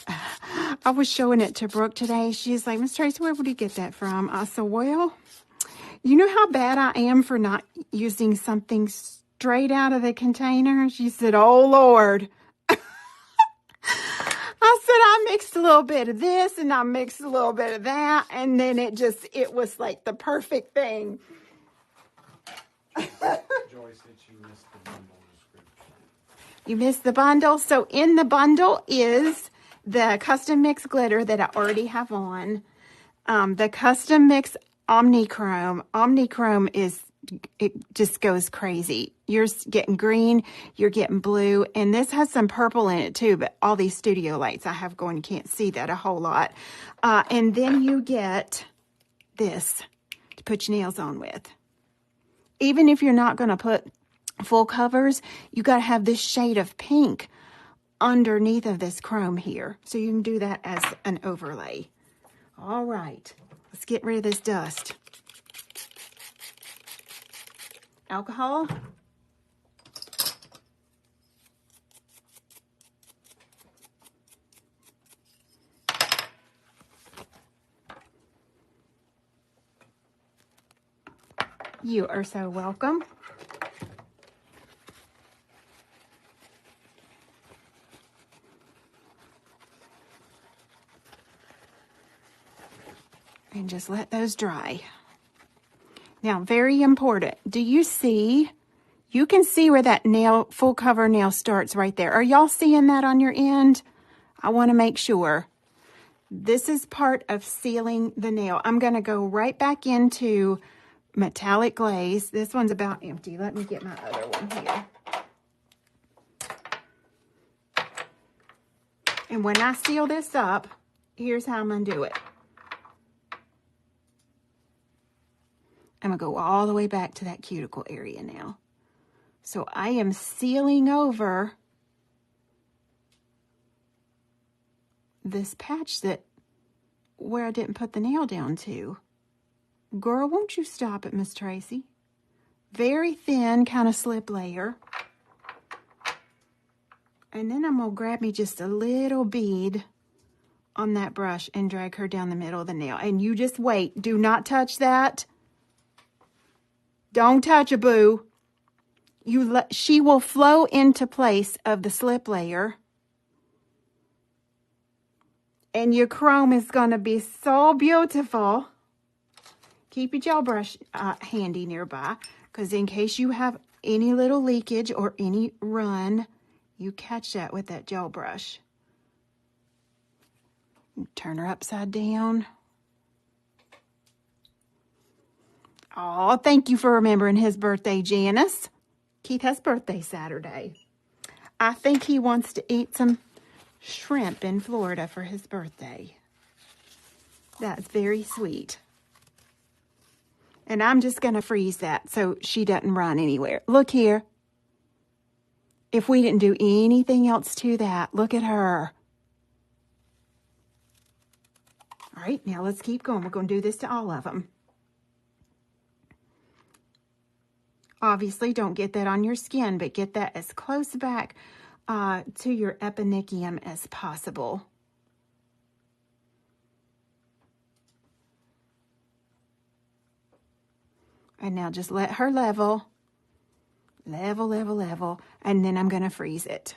Speaker 1: I was showing it to Brooke today. She's like, Miss Tracy, where would you get that from? I said, well, you know how bad I am for not using something straight out of the container? She said, oh, Lord. I said, I mixed a little bit of this and I mixed a little bit of that. And then it was like the perfect thing.
Speaker 2: Joy said she missed the bundle description.
Speaker 1: You missed the bundle. So in the bundle is the custom mix glitter that I already have on. The custom mix Omnichrome. Omnichrome it just goes crazy. You're getting green, you're getting blue, and this has some purple in it too, but all these studio lights I have going, you can't see that a whole lot. And then you get this to put your nails on with. Even if you're not going to put full covers, you got to have this shade of pink underneath of this chrome here. So you can do that as an overlay. All right, let's get rid of this dust. Alcohol. You are so welcome. And just let those dry. Now, very important. Do you see? You can see where that nail, full cover nail starts right there. Are y'all seeing that on your end? I want to make sure. This is part of sealing the nail. I'm going to go right back into metallic glaze. This one's about empty. Let me get my other one here. And when I seal this up, here's how I'm going to do it. I'm going to go all the way back to that cuticle area now. So I am sealing over this patch that where I didn't put the nail down to. Girl, won't you stop it, Miss Tracy? Very thin kind of slip layer. And then I'm going to grab me just a little bead on that brush and drag her down the middle of the nail. And you just wait. Do not touch that. Don't touch a boo. She will flow into place of the slip layer. And your chrome is going to be so beautiful. Keep your gel brush handy nearby, because in case you have any little leakage or any run, you catch that with that gel brush. Turn her upside down. Oh, thank you for remembering his birthday, Janice. Keith has birthday Saturday. I think he wants to eat some shrimp in Florida for his birthday. That's very sweet. And I'm just going to freeze that so she doesn't run anywhere. Look here. If we didn't do anything else to that, look at her. All right, now let's keep going. We're going to do this to all of them. Obviously, don't get that on your skin, but get that as close back to your eponychium as possible. And now just let her level, and then I'm going to freeze it.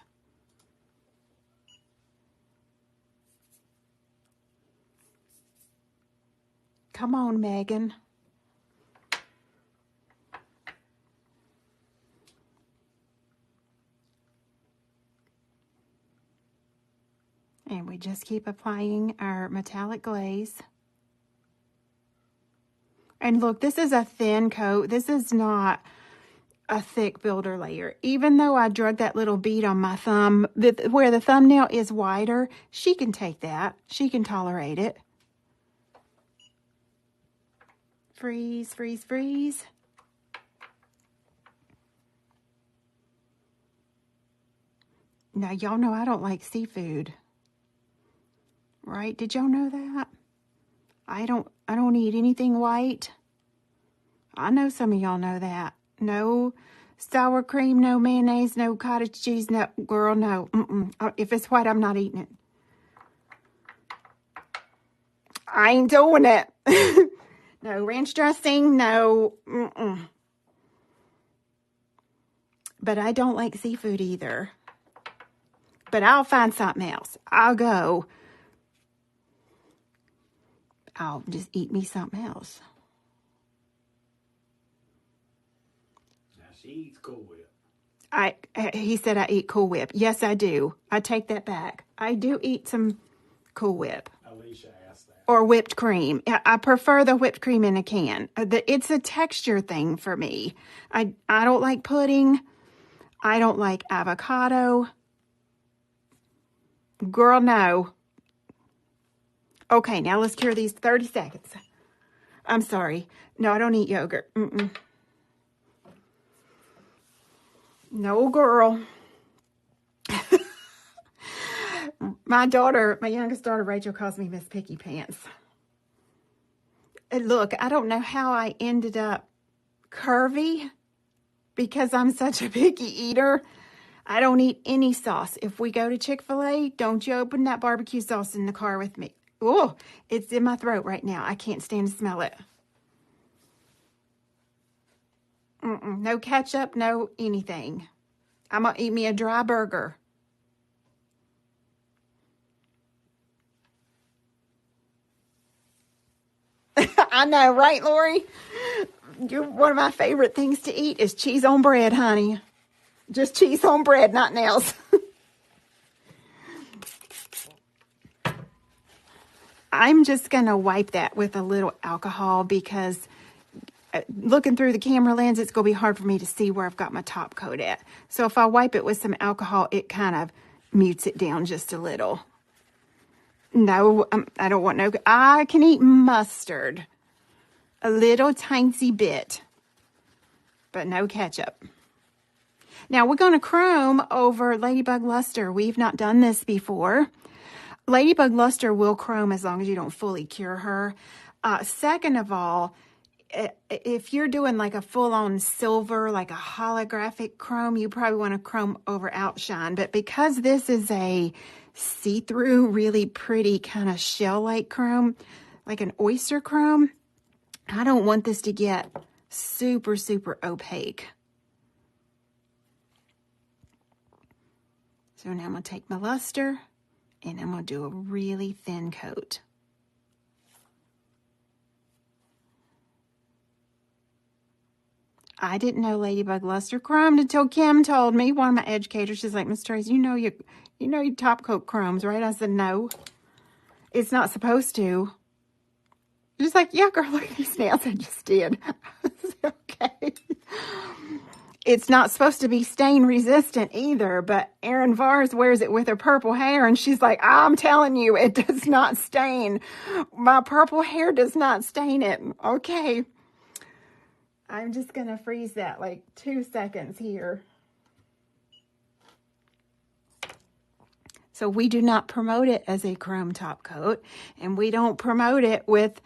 Speaker 1: Come on, Megan. And we just keep applying our metallic glaze. And look, this is a thin coat. This is not a thick builder layer. Even though I drug that little bead on my thumb, where the thumbnail is wider, she can take that. She can tolerate it. Freeze, freeze, freeze. Now, y'all know I don't like seafood. Right? Did y'all know that? I don't eat anything white. I know some of y'all know that. No sour cream, no mayonnaise, no cottage cheese, no, girl, no. If it's white, I'm not eating it. I ain't doing it. No ranch dressing, no. But I don't like seafood either. But I'll find something else. I'll just eat me something else.
Speaker 2: Now she eats Cool Whip.
Speaker 1: He said I eat Cool Whip. Yes, I do. I take that back. I do eat some Cool Whip.
Speaker 2: Alicia asked that.
Speaker 1: Or whipped cream. I prefer the whipped cream in a can. It's a texture thing for me. I don't like pudding. I don't like avocado. Girl, no. Okay, now let's cure these 30 seconds. I'm sorry. No, I don't eat yogurt. No, girl. My youngest daughter, Rachel, calls me Miss Picky Pants. And look, I don't know how I ended up curvy because I'm such a picky eater. I don't eat any sauce. If we go to Chick-fil-A, don't you open that barbecue sauce in the car with me. Oh, it's in my throat right now. I can't stand to smell it. No ketchup, no anything. I'm going to eat me a dry burger. I know, right, Lori? One of my favorite things to eat is cheese on bread, honey. Just cheese on bread, not nails. I'm just going to wipe that with a little alcohol because looking through the camera lens, it's going to be hard for me to see where I've got my top coat at. So if I wipe it with some alcohol, it kind of mutes it down just a little. No, I don't want no. I can eat mustard. A little tiny bit. But no ketchup. Now we're going to chrome over Ladybug Luster. We've not done this before. Ladybug Luster will chrome as long as you don't fully cure her. Second of all, if you're doing like a full-on silver, like a holographic chrome, you probably want to chrome over Outshine. But because this is a see-through, really pretty kind of shell-like chrome, like an oyster chrome, I don't want this to get super, super opaque. So now I'm going to take my luster and I'm going to do a really thin coat. I didn't know Ladybug Luster chromed until Kim told me, one of my educators. She's like, Miss Tracy, you know you top coat chromes, right? I said, no, it's not supposed to. She's like, yeah, girl, look at these nails I just did. I said, okay. It's not supposed to be stain resistant either, but Erin Vars wears it with her purple hair, and she's like, I'm telling you, it does not stain. My purple hair does not stain it. Okay. I'm just going to freeze that like 2 seconds here. So we do not promote it as a chrome top coat, and we don't promote it with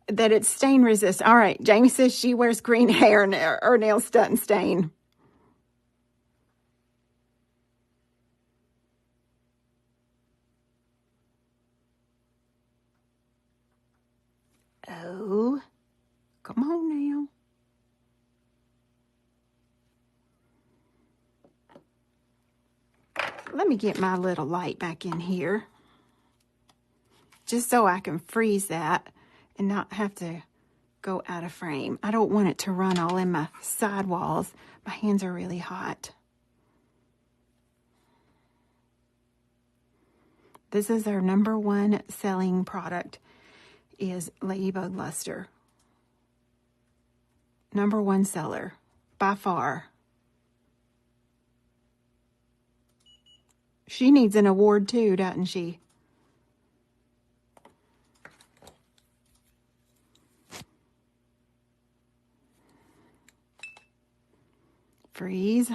Speaker 1: that it's stain resistant. All right, Jamie says she wears green hair and her nails doesn't stain. Oh, come on now. Let me get my little light back in here, just so I can freeze that and not have to go out of frame. I don't want it to run all in my sidewalls. My hands are really hot. This is our #1 selling product, is Ladybug Luster. #1 seller, by far. She needs an award too, doesn't she? Freeze.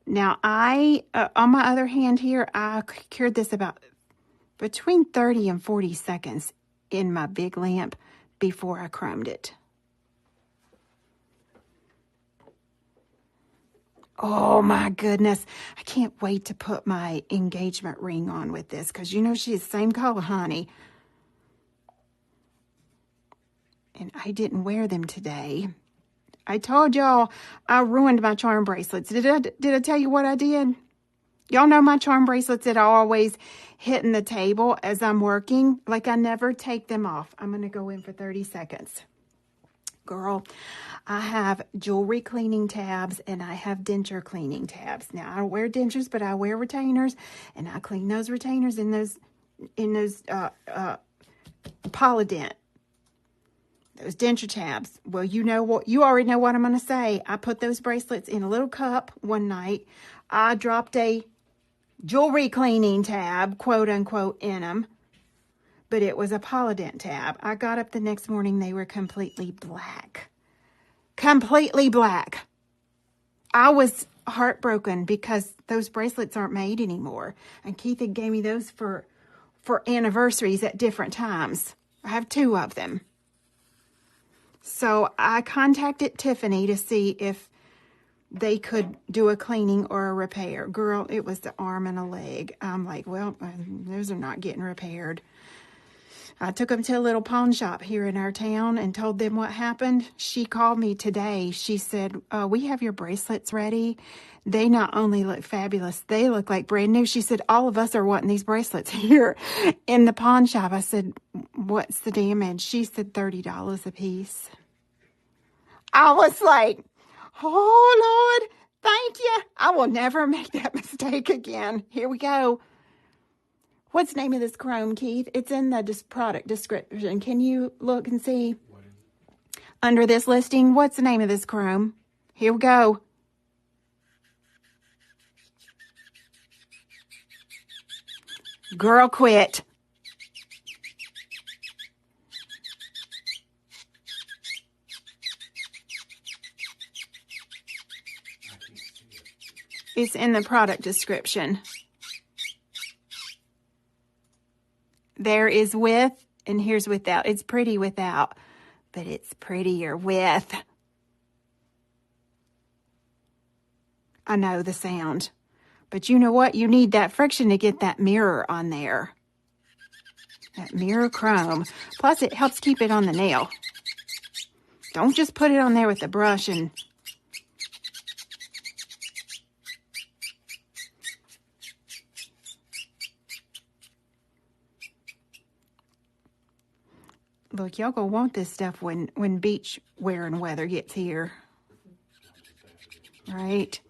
Speaker 1: Now on my other hand here, I cured this about between 30 and 40 seconds in my big lamp before I chromed it. Oh my goodness. I can't wait to put my engagement ring on with this, because you know she's the same color, honey. And I didn't wear them today. I told y'all I ruined my charm bracelets. Did I tell you what I did? Y'all know my charm bracelets that are always hitting the table as I'm working. Like, I never take them off. I'm going to go in for 30 seconds. Girl, I have jewelry cleaning tabs and I have denture cleaning tabs. Now, I don't wear dentures, but I wear retainers, and I clean those retainers in those Polydent. Those denture tabs. Well, you already know what I'm going to say. I put those bracelets in a little cup one night. I dropped a jewelry cleaning tab, quote unquote, in them, but it was a Polydent tab. I got up the next morning, they were completely black. Completely black. I was heartbroken because those bracelets aren't made anymore. And Keith had gave me those for anniversaries at different times. I have 2 of them. So I contacted Tiffany to see if they could do a cleaning or a repair. Girl, it was the arm and a leg. I'm like, well, those are not getting repaired. I took them to a little pawn shop here in our town and told them what happened. She called me today. She said, we have your bracelets ready. They not only look fabulous, they look like brand new. She said, all of us are wanting these bracelets here in the pawn shop. I said, what's the damage? She said $30 a piece. I was like, oh, Lord, thank you. I will never make that mistake again. Here we go. What's the name of this chrome, Keith? It's in the product description. Can you look and see?
Speaker 2: What is it?
Speaker 1: Under this listing, what's the name of this chrome? Here we go. Girl, quit.
Speaker 2: I can't see it.
Speaker 1: It's in the product description. There is with, and here's without. It's pretty without, but it's prettier with. I know the sound. But you know what? You need that friction to get that mirror on there. That mirror chrome. Plus, it helps keep it on the nail. Don't just put it on there with the brush and... Look, y'all gonna want this stuff when beach wearing weather gets here. Right?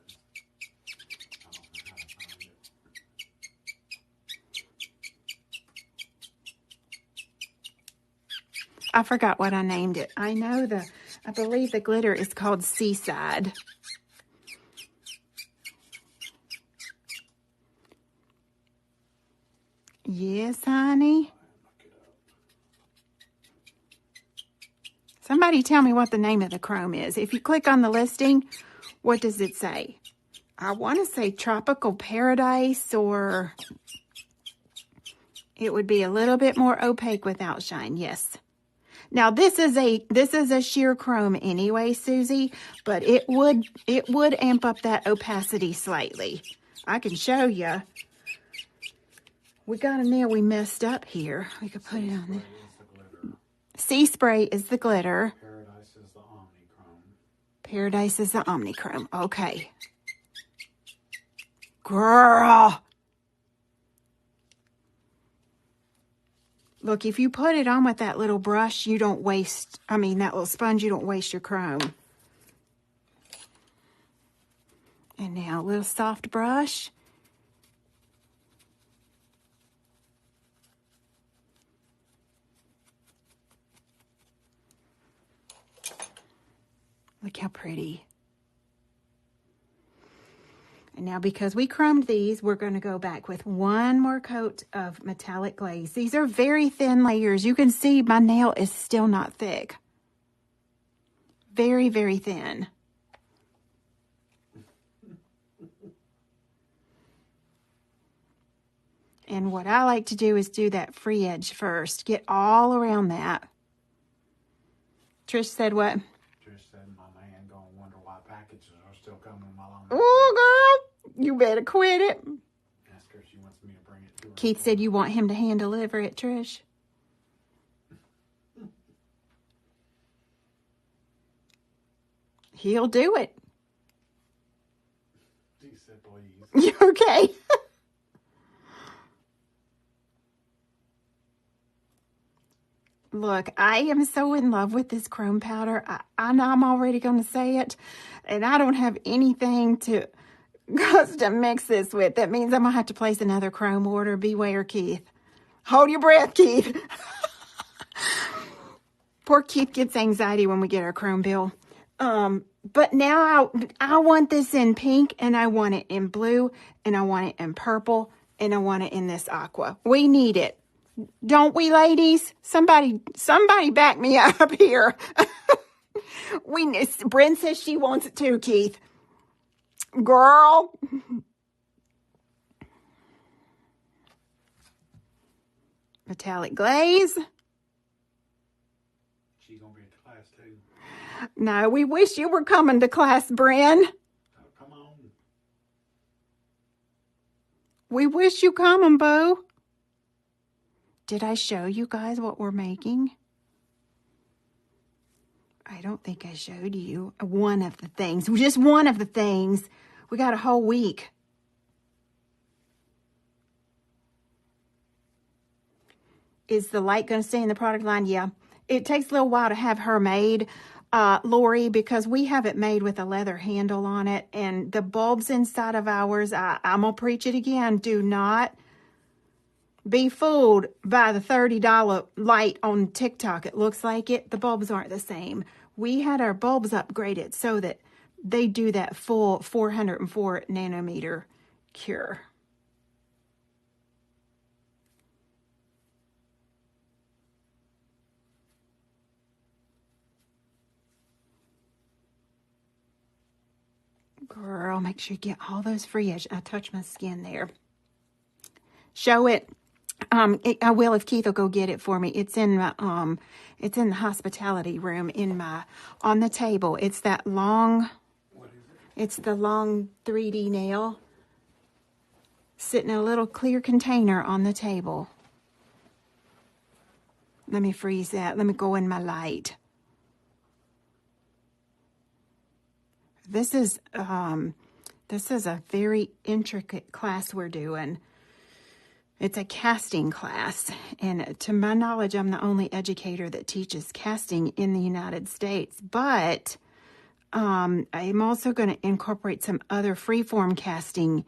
Speaker 1: I forgot what I named it. I believe the glitter is called Seaside. Yes, honey. Somebody tell me what the name of the chrome is. If you click on the listing, what does it say? I want to say Tropical Paradise, or it would be a little bit more opaque without shine. Yes. Now this is a sheer chrome anyway, Susie, but it would amp up that opacity slightly. I can show you. We got a nail we messed up here. We could put it on there. Sea Spray is the glitter.
Speaker 2: Paradise is the Omnichrome.
Speaker 1: Paradise is the Omnichrome. Okay. Girl. Look, if you put it on with that little brush, you don't waste, that little sponge, you don't waste your chrome. And now a little soft brush. Look how pretty. And now because we chromed these, we're going to go back with one more coat of metallic glaze. These are very thin layers. You can see my nail is still not thick. Very, very thin. And what I like to do is do that free edge first. Get all around that. Trish said what?
Speaker 2: Trish said my man gonna wonder why packages are still coming along.
Speaker 1: Oh, girl, you better quit it.
Speaker 2: Ask her if she wants me to bring it to her.
Speaker 1: Keith said you want him to hand deliver it, Trish. He'll do it.
Speaker 2: She said, please.
Speaker 1: You okay? Look, I am so in love with this chrome powder. I know I'm already going to say it, and I don't have anything to custom mix this with. That means I'm going to have to place another chrome order. Beware, Keith. Hold your breath, Keith. Poor Keith gets anxiety when we get our chrome bill. But now I want this in pink, and I want it in blue, and I want it in purple, and I want it in this aqua. We need it. Don't we, ladies? Somebody back me up here. Bryn says she wants it too, Keith. Girl. Metallic glaze.
Speaker 2: She's gonna be at class too.
Speaker 1: No, we wish you were coming to class, Bryn.
Speaker 2: Oh, come on.
Speaker 1: We wish you coming, boo. Did I show you guys what we're making? I don't think I showed you one of the things. Just one of the things. We got a whole week. Is the light going to stay in the product line? Yeah. It takes a little while to have her made, Lori, because we have it made with a leather handle on it. And the bulbs inside of ours, I'm going to preach it again. Do not be fooled by the $30 light on TikTok. It looks like it. The bulbs aren't the same. We had our bulbs upgraded so that they do that full 404 nanometer cure. Girl, make sure you get all those free edges. I touched my skin there. Show it. I will if Keith will go get it for me. It's in the hospitality room on the table. It's that long,
Speaker 2: What is it?
Speaker 1: it's the long 3D nail sitting in a little clear container on the table. Let me freeze that. Let me go in my light. This is a very intricate class we're doing. It's a casting class, and to my knowledge, I'm the only educator that teaches casting in the United States, but I'm also going to incorporate some other freeform casting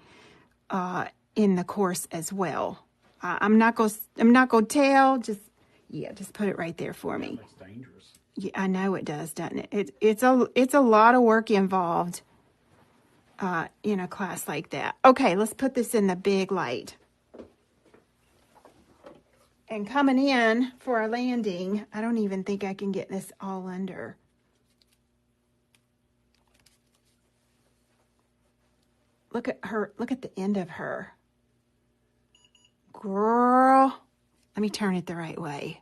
Speaker 1: in the course as well. I'm not going to tell, just put it right there for me.
Speaker 2: That's dangerous.
Speaker 1: Yeah, I know it does, doesn't it? It's a lot of work involved in a class like that. Okay, let's put this in the big light. And coming in for our landing, I don't even think I can get this all under. Look at her. Look at the end of her. Girl, let me turn it the right way.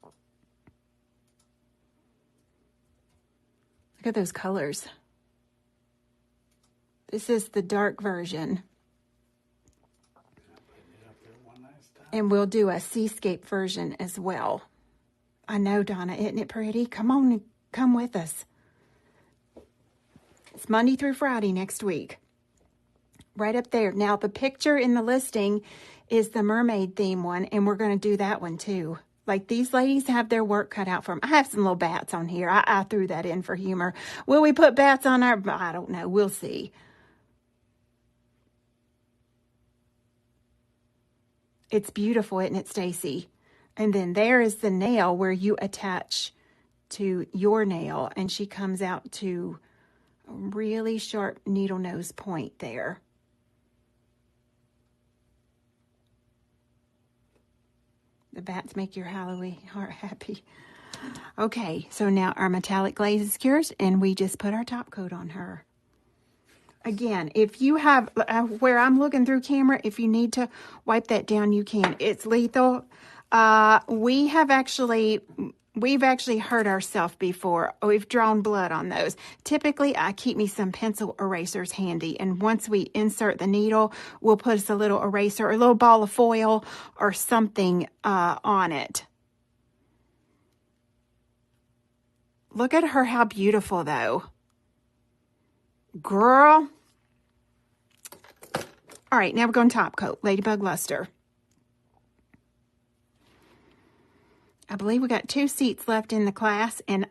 Speaker 1: Look at those colors. This is the dark version. And we'll do a seascape version as well. I know, Donna, isn't it pretty? Come on, come with us. It's Monday through Friday next week. Right up there. Now, the picture in the listing is the mermaid theme one, and we're going to do that one too. Like, these ladies have their work cut out for them. I have some little bats on here. I threw that in for humor. Will we put bats on our... I don't know. We'll see. It's beautiful, isn't it, Stacy? And then there is the nail where you attach to your nail, and she comes out to a really sharp needle nose point there. The bats make your Halloween heart happy. Okay, so now our metallic glaze is cured, and we just put our top coat on her. Again, if you have, where I'm looking through camera, if you need to wipe that down, you can. It's lethal. We've actually hurt ourselves before. We've drawn blood on those. Typically, I keep me some pencil erasers handy, and once we insert the needle, we'll put us a little eraser, or a little ball of foil, or something on it. Look at her, how beautiful, though. Girl. All right, now we're going top coat, Ladybug Luster. I believe we got 2 seats left in the class, and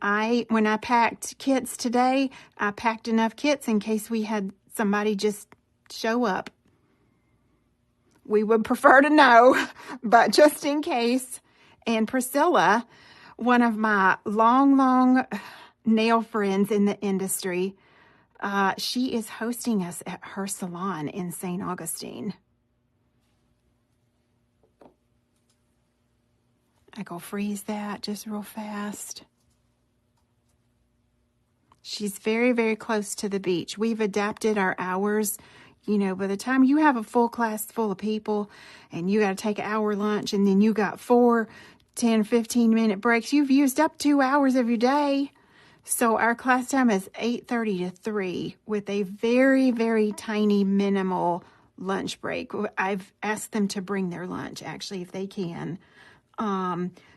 Speaker 1: when I packed kits today, I packed enough kits in case we had somebody just show up. We would prefer to know, but just in case. And Priscilla, one of my long nail friends in the industry, she is hosting us at her salon in St. Augustine. I go freeze that just real fast. She's very, very close to the beach. We've adapted our hours. You know, by the time you have a full class full of people and you got to take an hour lunch, and then you got 4 10, 15-minute breaks, you've used up 2 hours of your day. So our class time is 8:30 to 3 with a very, very tiny minimal lunch break. I've asked them to bring their lunch, actually, if they can,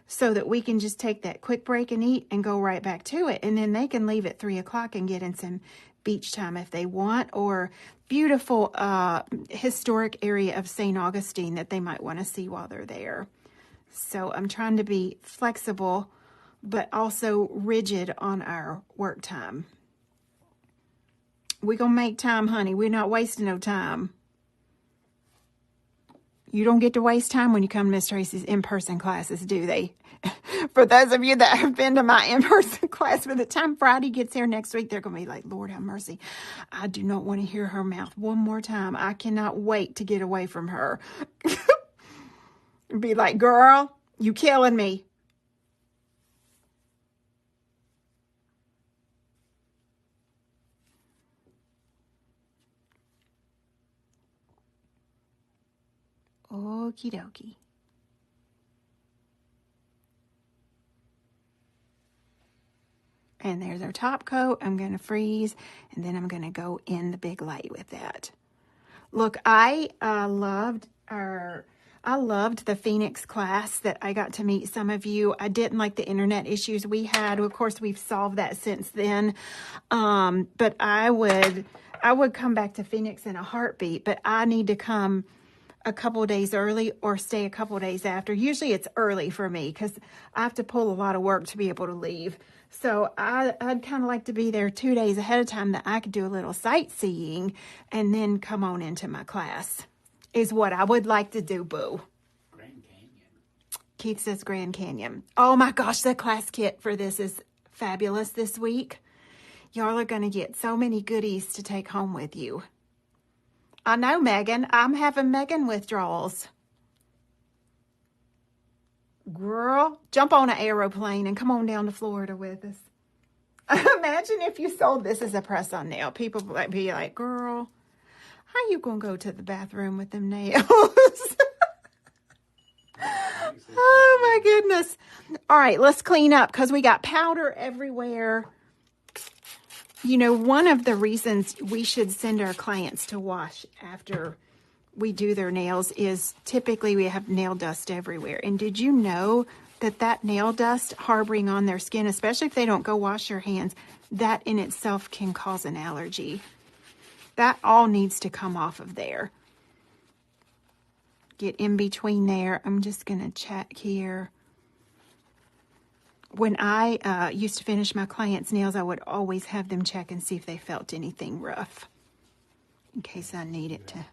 Speaker 1: so that we can just take that quick break and eat and go right back to it. And then they can leave at 3 o'clock and get in some beach time if they want, or beautiful historic area of St. Augustine that they might want to see while they're there. So I'm trying to be flexible, but also rigid on our work time. We're going to make time, honey. We're not wasting no time. You don't get to waste time when you come to Miss Tracy's in-person classes, do they? For those of you that have been to my in-person class, by the time Friday gets here next week, they're going to be like, Lord have mercy. I do not want to hear her mouth one more time. I cannot wait to get away from her. Be like, girl, you killing me. Okie dokie. And there's our top coat. I'm going to freeze, and then I'm going to go in the big light with that. Look, I loved the Phoenix class that I got to meet some of you. I didn't like the internet issues we had. Of course, we've solved that since then. But I would come back to Phoenix in a heartbeat, but I need to come a couple of days early or stay a couple of days after. Usually it's early for me because I have to pull a lot of work to be able to leave. So I'd kind of like to be there 2 days ahead of time that I could do a little sightseeing and then come on into my class is what I would like to do, boo.
Speaker 2: Grand Canyon.
Speaker 1: Keith says Grand Canyon. Oh my gosh, the class kit for this is fabulous this week. Y'all are going to get so many goodies to take home with you. I know, Megan. I'm having Megan withdrawals. Girl, jump on an aeroplane and come on down to Florida with us. Imagine if you sold this as a press-on nail. People would be like, girl, how you going to go to the bathroom with them nails? Oh, my goodness. All right, let's clean up because we got powder everywhere. You know, one of the reasons we should send our clients to wash after we do their nails is typically we have nail dust everywhere. And did you know that nail dust harboring on their skin, especially if they don't go wash their hands, that in itself can cause an allergy? That all needs to come off of there. Get in between there. I'm just going to check here. When I used to finish my clients' nails, I would always have them check and see if they felt anything rough in case I needed to.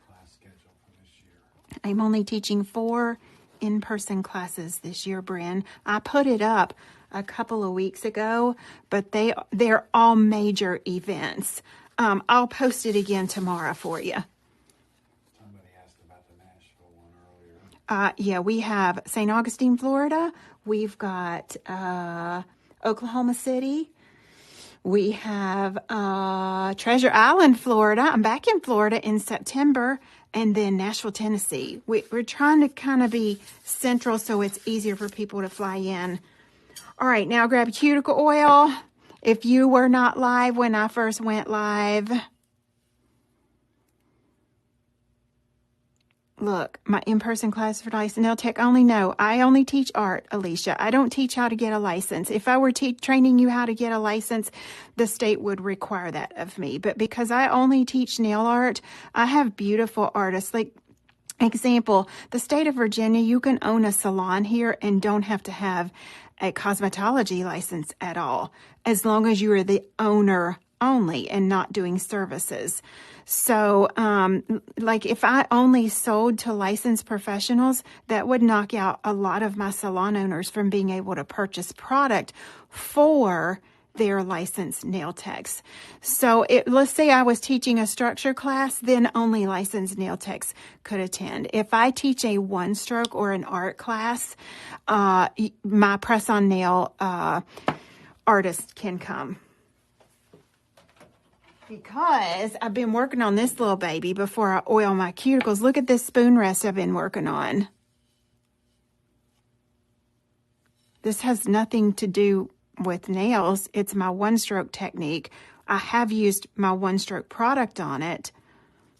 Speaker 1: I'm only teaching 4 in-person classes this year, Bryn. I put it up a couple of weeks ago, but they're all major events. I'll post it again tomorrow for you.
Speaker 2: Somebody asked about the Nashville one earlier.
Speaker 1: Yeah, we have St. Augustine, Florida. We've got Oklahoma City. We have Treasure Island, Florida. I'm back in Florida in September. And then Nashville, Tennessee. We're trying to kind of be central so it's easier for people to fly in. All right, now grab cuticle oil. If you were not live when I first went live, look, my in-person class for licensed nail tech only. No, I only teach art, Alicia. I don't teach how to get a license. If I were training you how to get a license, the state would require that of me. But because I only teach nail art, I have beautiful artists. Like, example, the state of Virginia, you can own a salon here and don't have to have a cosmetology license at all, as long as you are the owner only and not doing services. So, like if I only sold to licensed professionals, that would knock out a lot of my salon owners from being able to purchase product for their licensed nail techs. So let's say I was teaching a structure class, then only licensed nail techs could attend. If I teach a one stroke or an art class, my press-on nail artist can come. Because I've been working on this little baby before I oil my cuticles. Look at this spoon rest I've been working on. This has nothing to do with nails. It's my one-stroke technique. I have used my one-stroke product on it.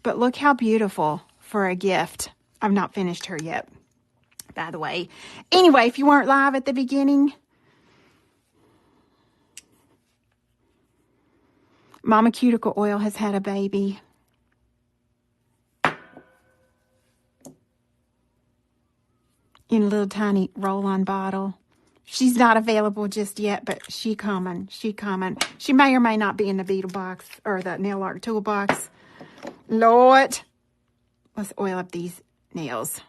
Speaker 1: But look how beautiful for a gift. I've not finished her yet, by the way. Anyway, if you weren't live at the beginning, Mama Cuticle Oil has had a baby. In a little tiny roll-on bottle. She's not available just yet, but she coming. She coming. She may or may not be in the beetle box or the nail art toolbox. Lord. Let's oil up these nails.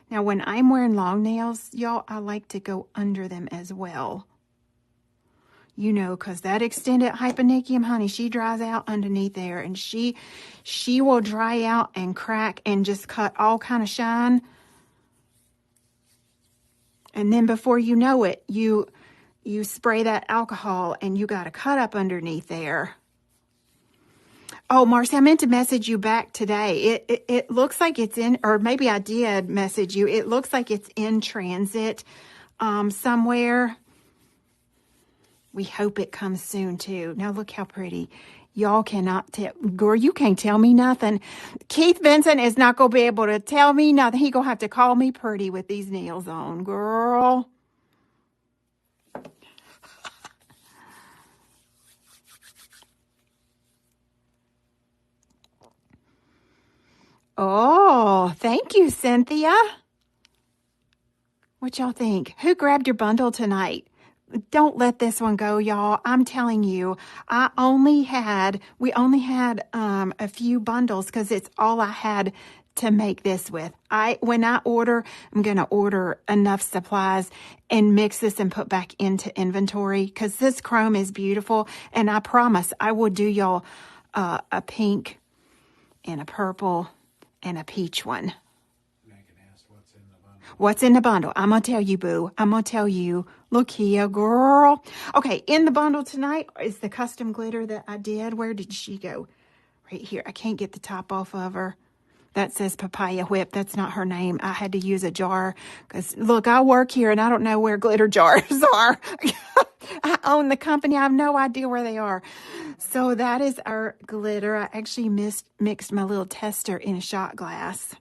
Speaker 1: Now, when I'm wearing long nails, y'all, I like to go under them as well. You know, because that extended hyponychium, honey, she dries out underneath there. And she will dry out and crack and just cut all kind of shine. And then before you know it, you spray that alcohol and you got a cut up underneath there. Oh, Marcy, I meant to message you back today. It looks like it's in, or maybe I did message you. It looks like it's in transit somewhere. We hope it comes soon, too. Now, look how pretty. Y'all cannot tell. Girl, you can't tell me nothing. Keith Benson is not going to be able to tell me nothing. He going to have to call me pretty with these nails on, girl. Oh, thank you, Cynthia. What y'all think? Who grabbed your bundle tonight? Don't let this one go, y'all. I'm telling you, we only had a few bundles because it's all I had to make this with. When I order, I'm going to order enough supplies and mix this and put back into inventory because this chrome is beautiful. And I promise I will do y'all a pink and a purple and a peach one.
Speaker 2: Megan asked what's in the bundle.
Speaker 1: What's in the bundle? I'm going to tell you, boo. I'm going to tell you. Look here, girl. Okay, in the bundle tonight is the custom glitter that I did. Where did she go? Right here. I can't get the top off of her. That says Papaya Whip. That's not her name. I had to use a jar because, look, I work here and I don't know where glitter jars are. I own the company. I have no idea where they are. So that is our glitter. I actually mixed my little tester in a shot glass.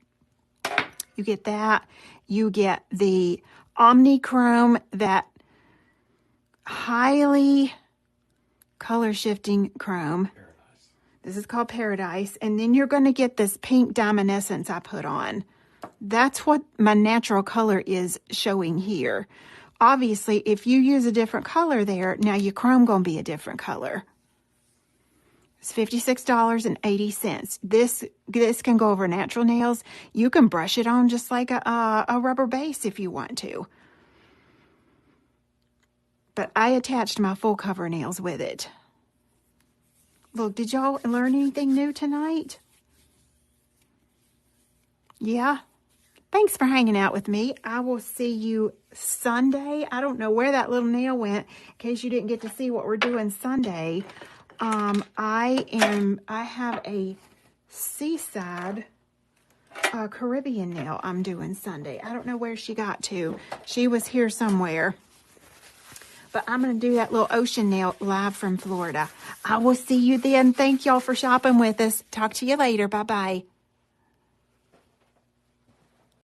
Speaker 1: You get that. You get the Omnichrome, that highly color shifting chrome.
Speaker 2: Paradise.
Speaker 1: This is called Paradise. And then you're going to get this pink diamondescence I put on. That's what my natural color is showing here. Obviously, if you use a different color there, now your chrome going to be a different color. It's $56.80. This can go over natural nails. You can brush it on just like a rubber base if you want to. But I attached my full cover nails with it. Look, did y'all learn anything new tonight? Yeah? Thanks for hanging out with me. I will see you Sunday. I don't know where that little nail went in case you didn't get to see what we're doing Sunday. I have a seaside Caribbean nail I'm doing Sunday. I don't know where she got to. She was here somewhere. But I'm going to do that little ocean nail live from Florida. I will see you then. Thank y'all for shopping with us. Talk to you later. Bye-bye.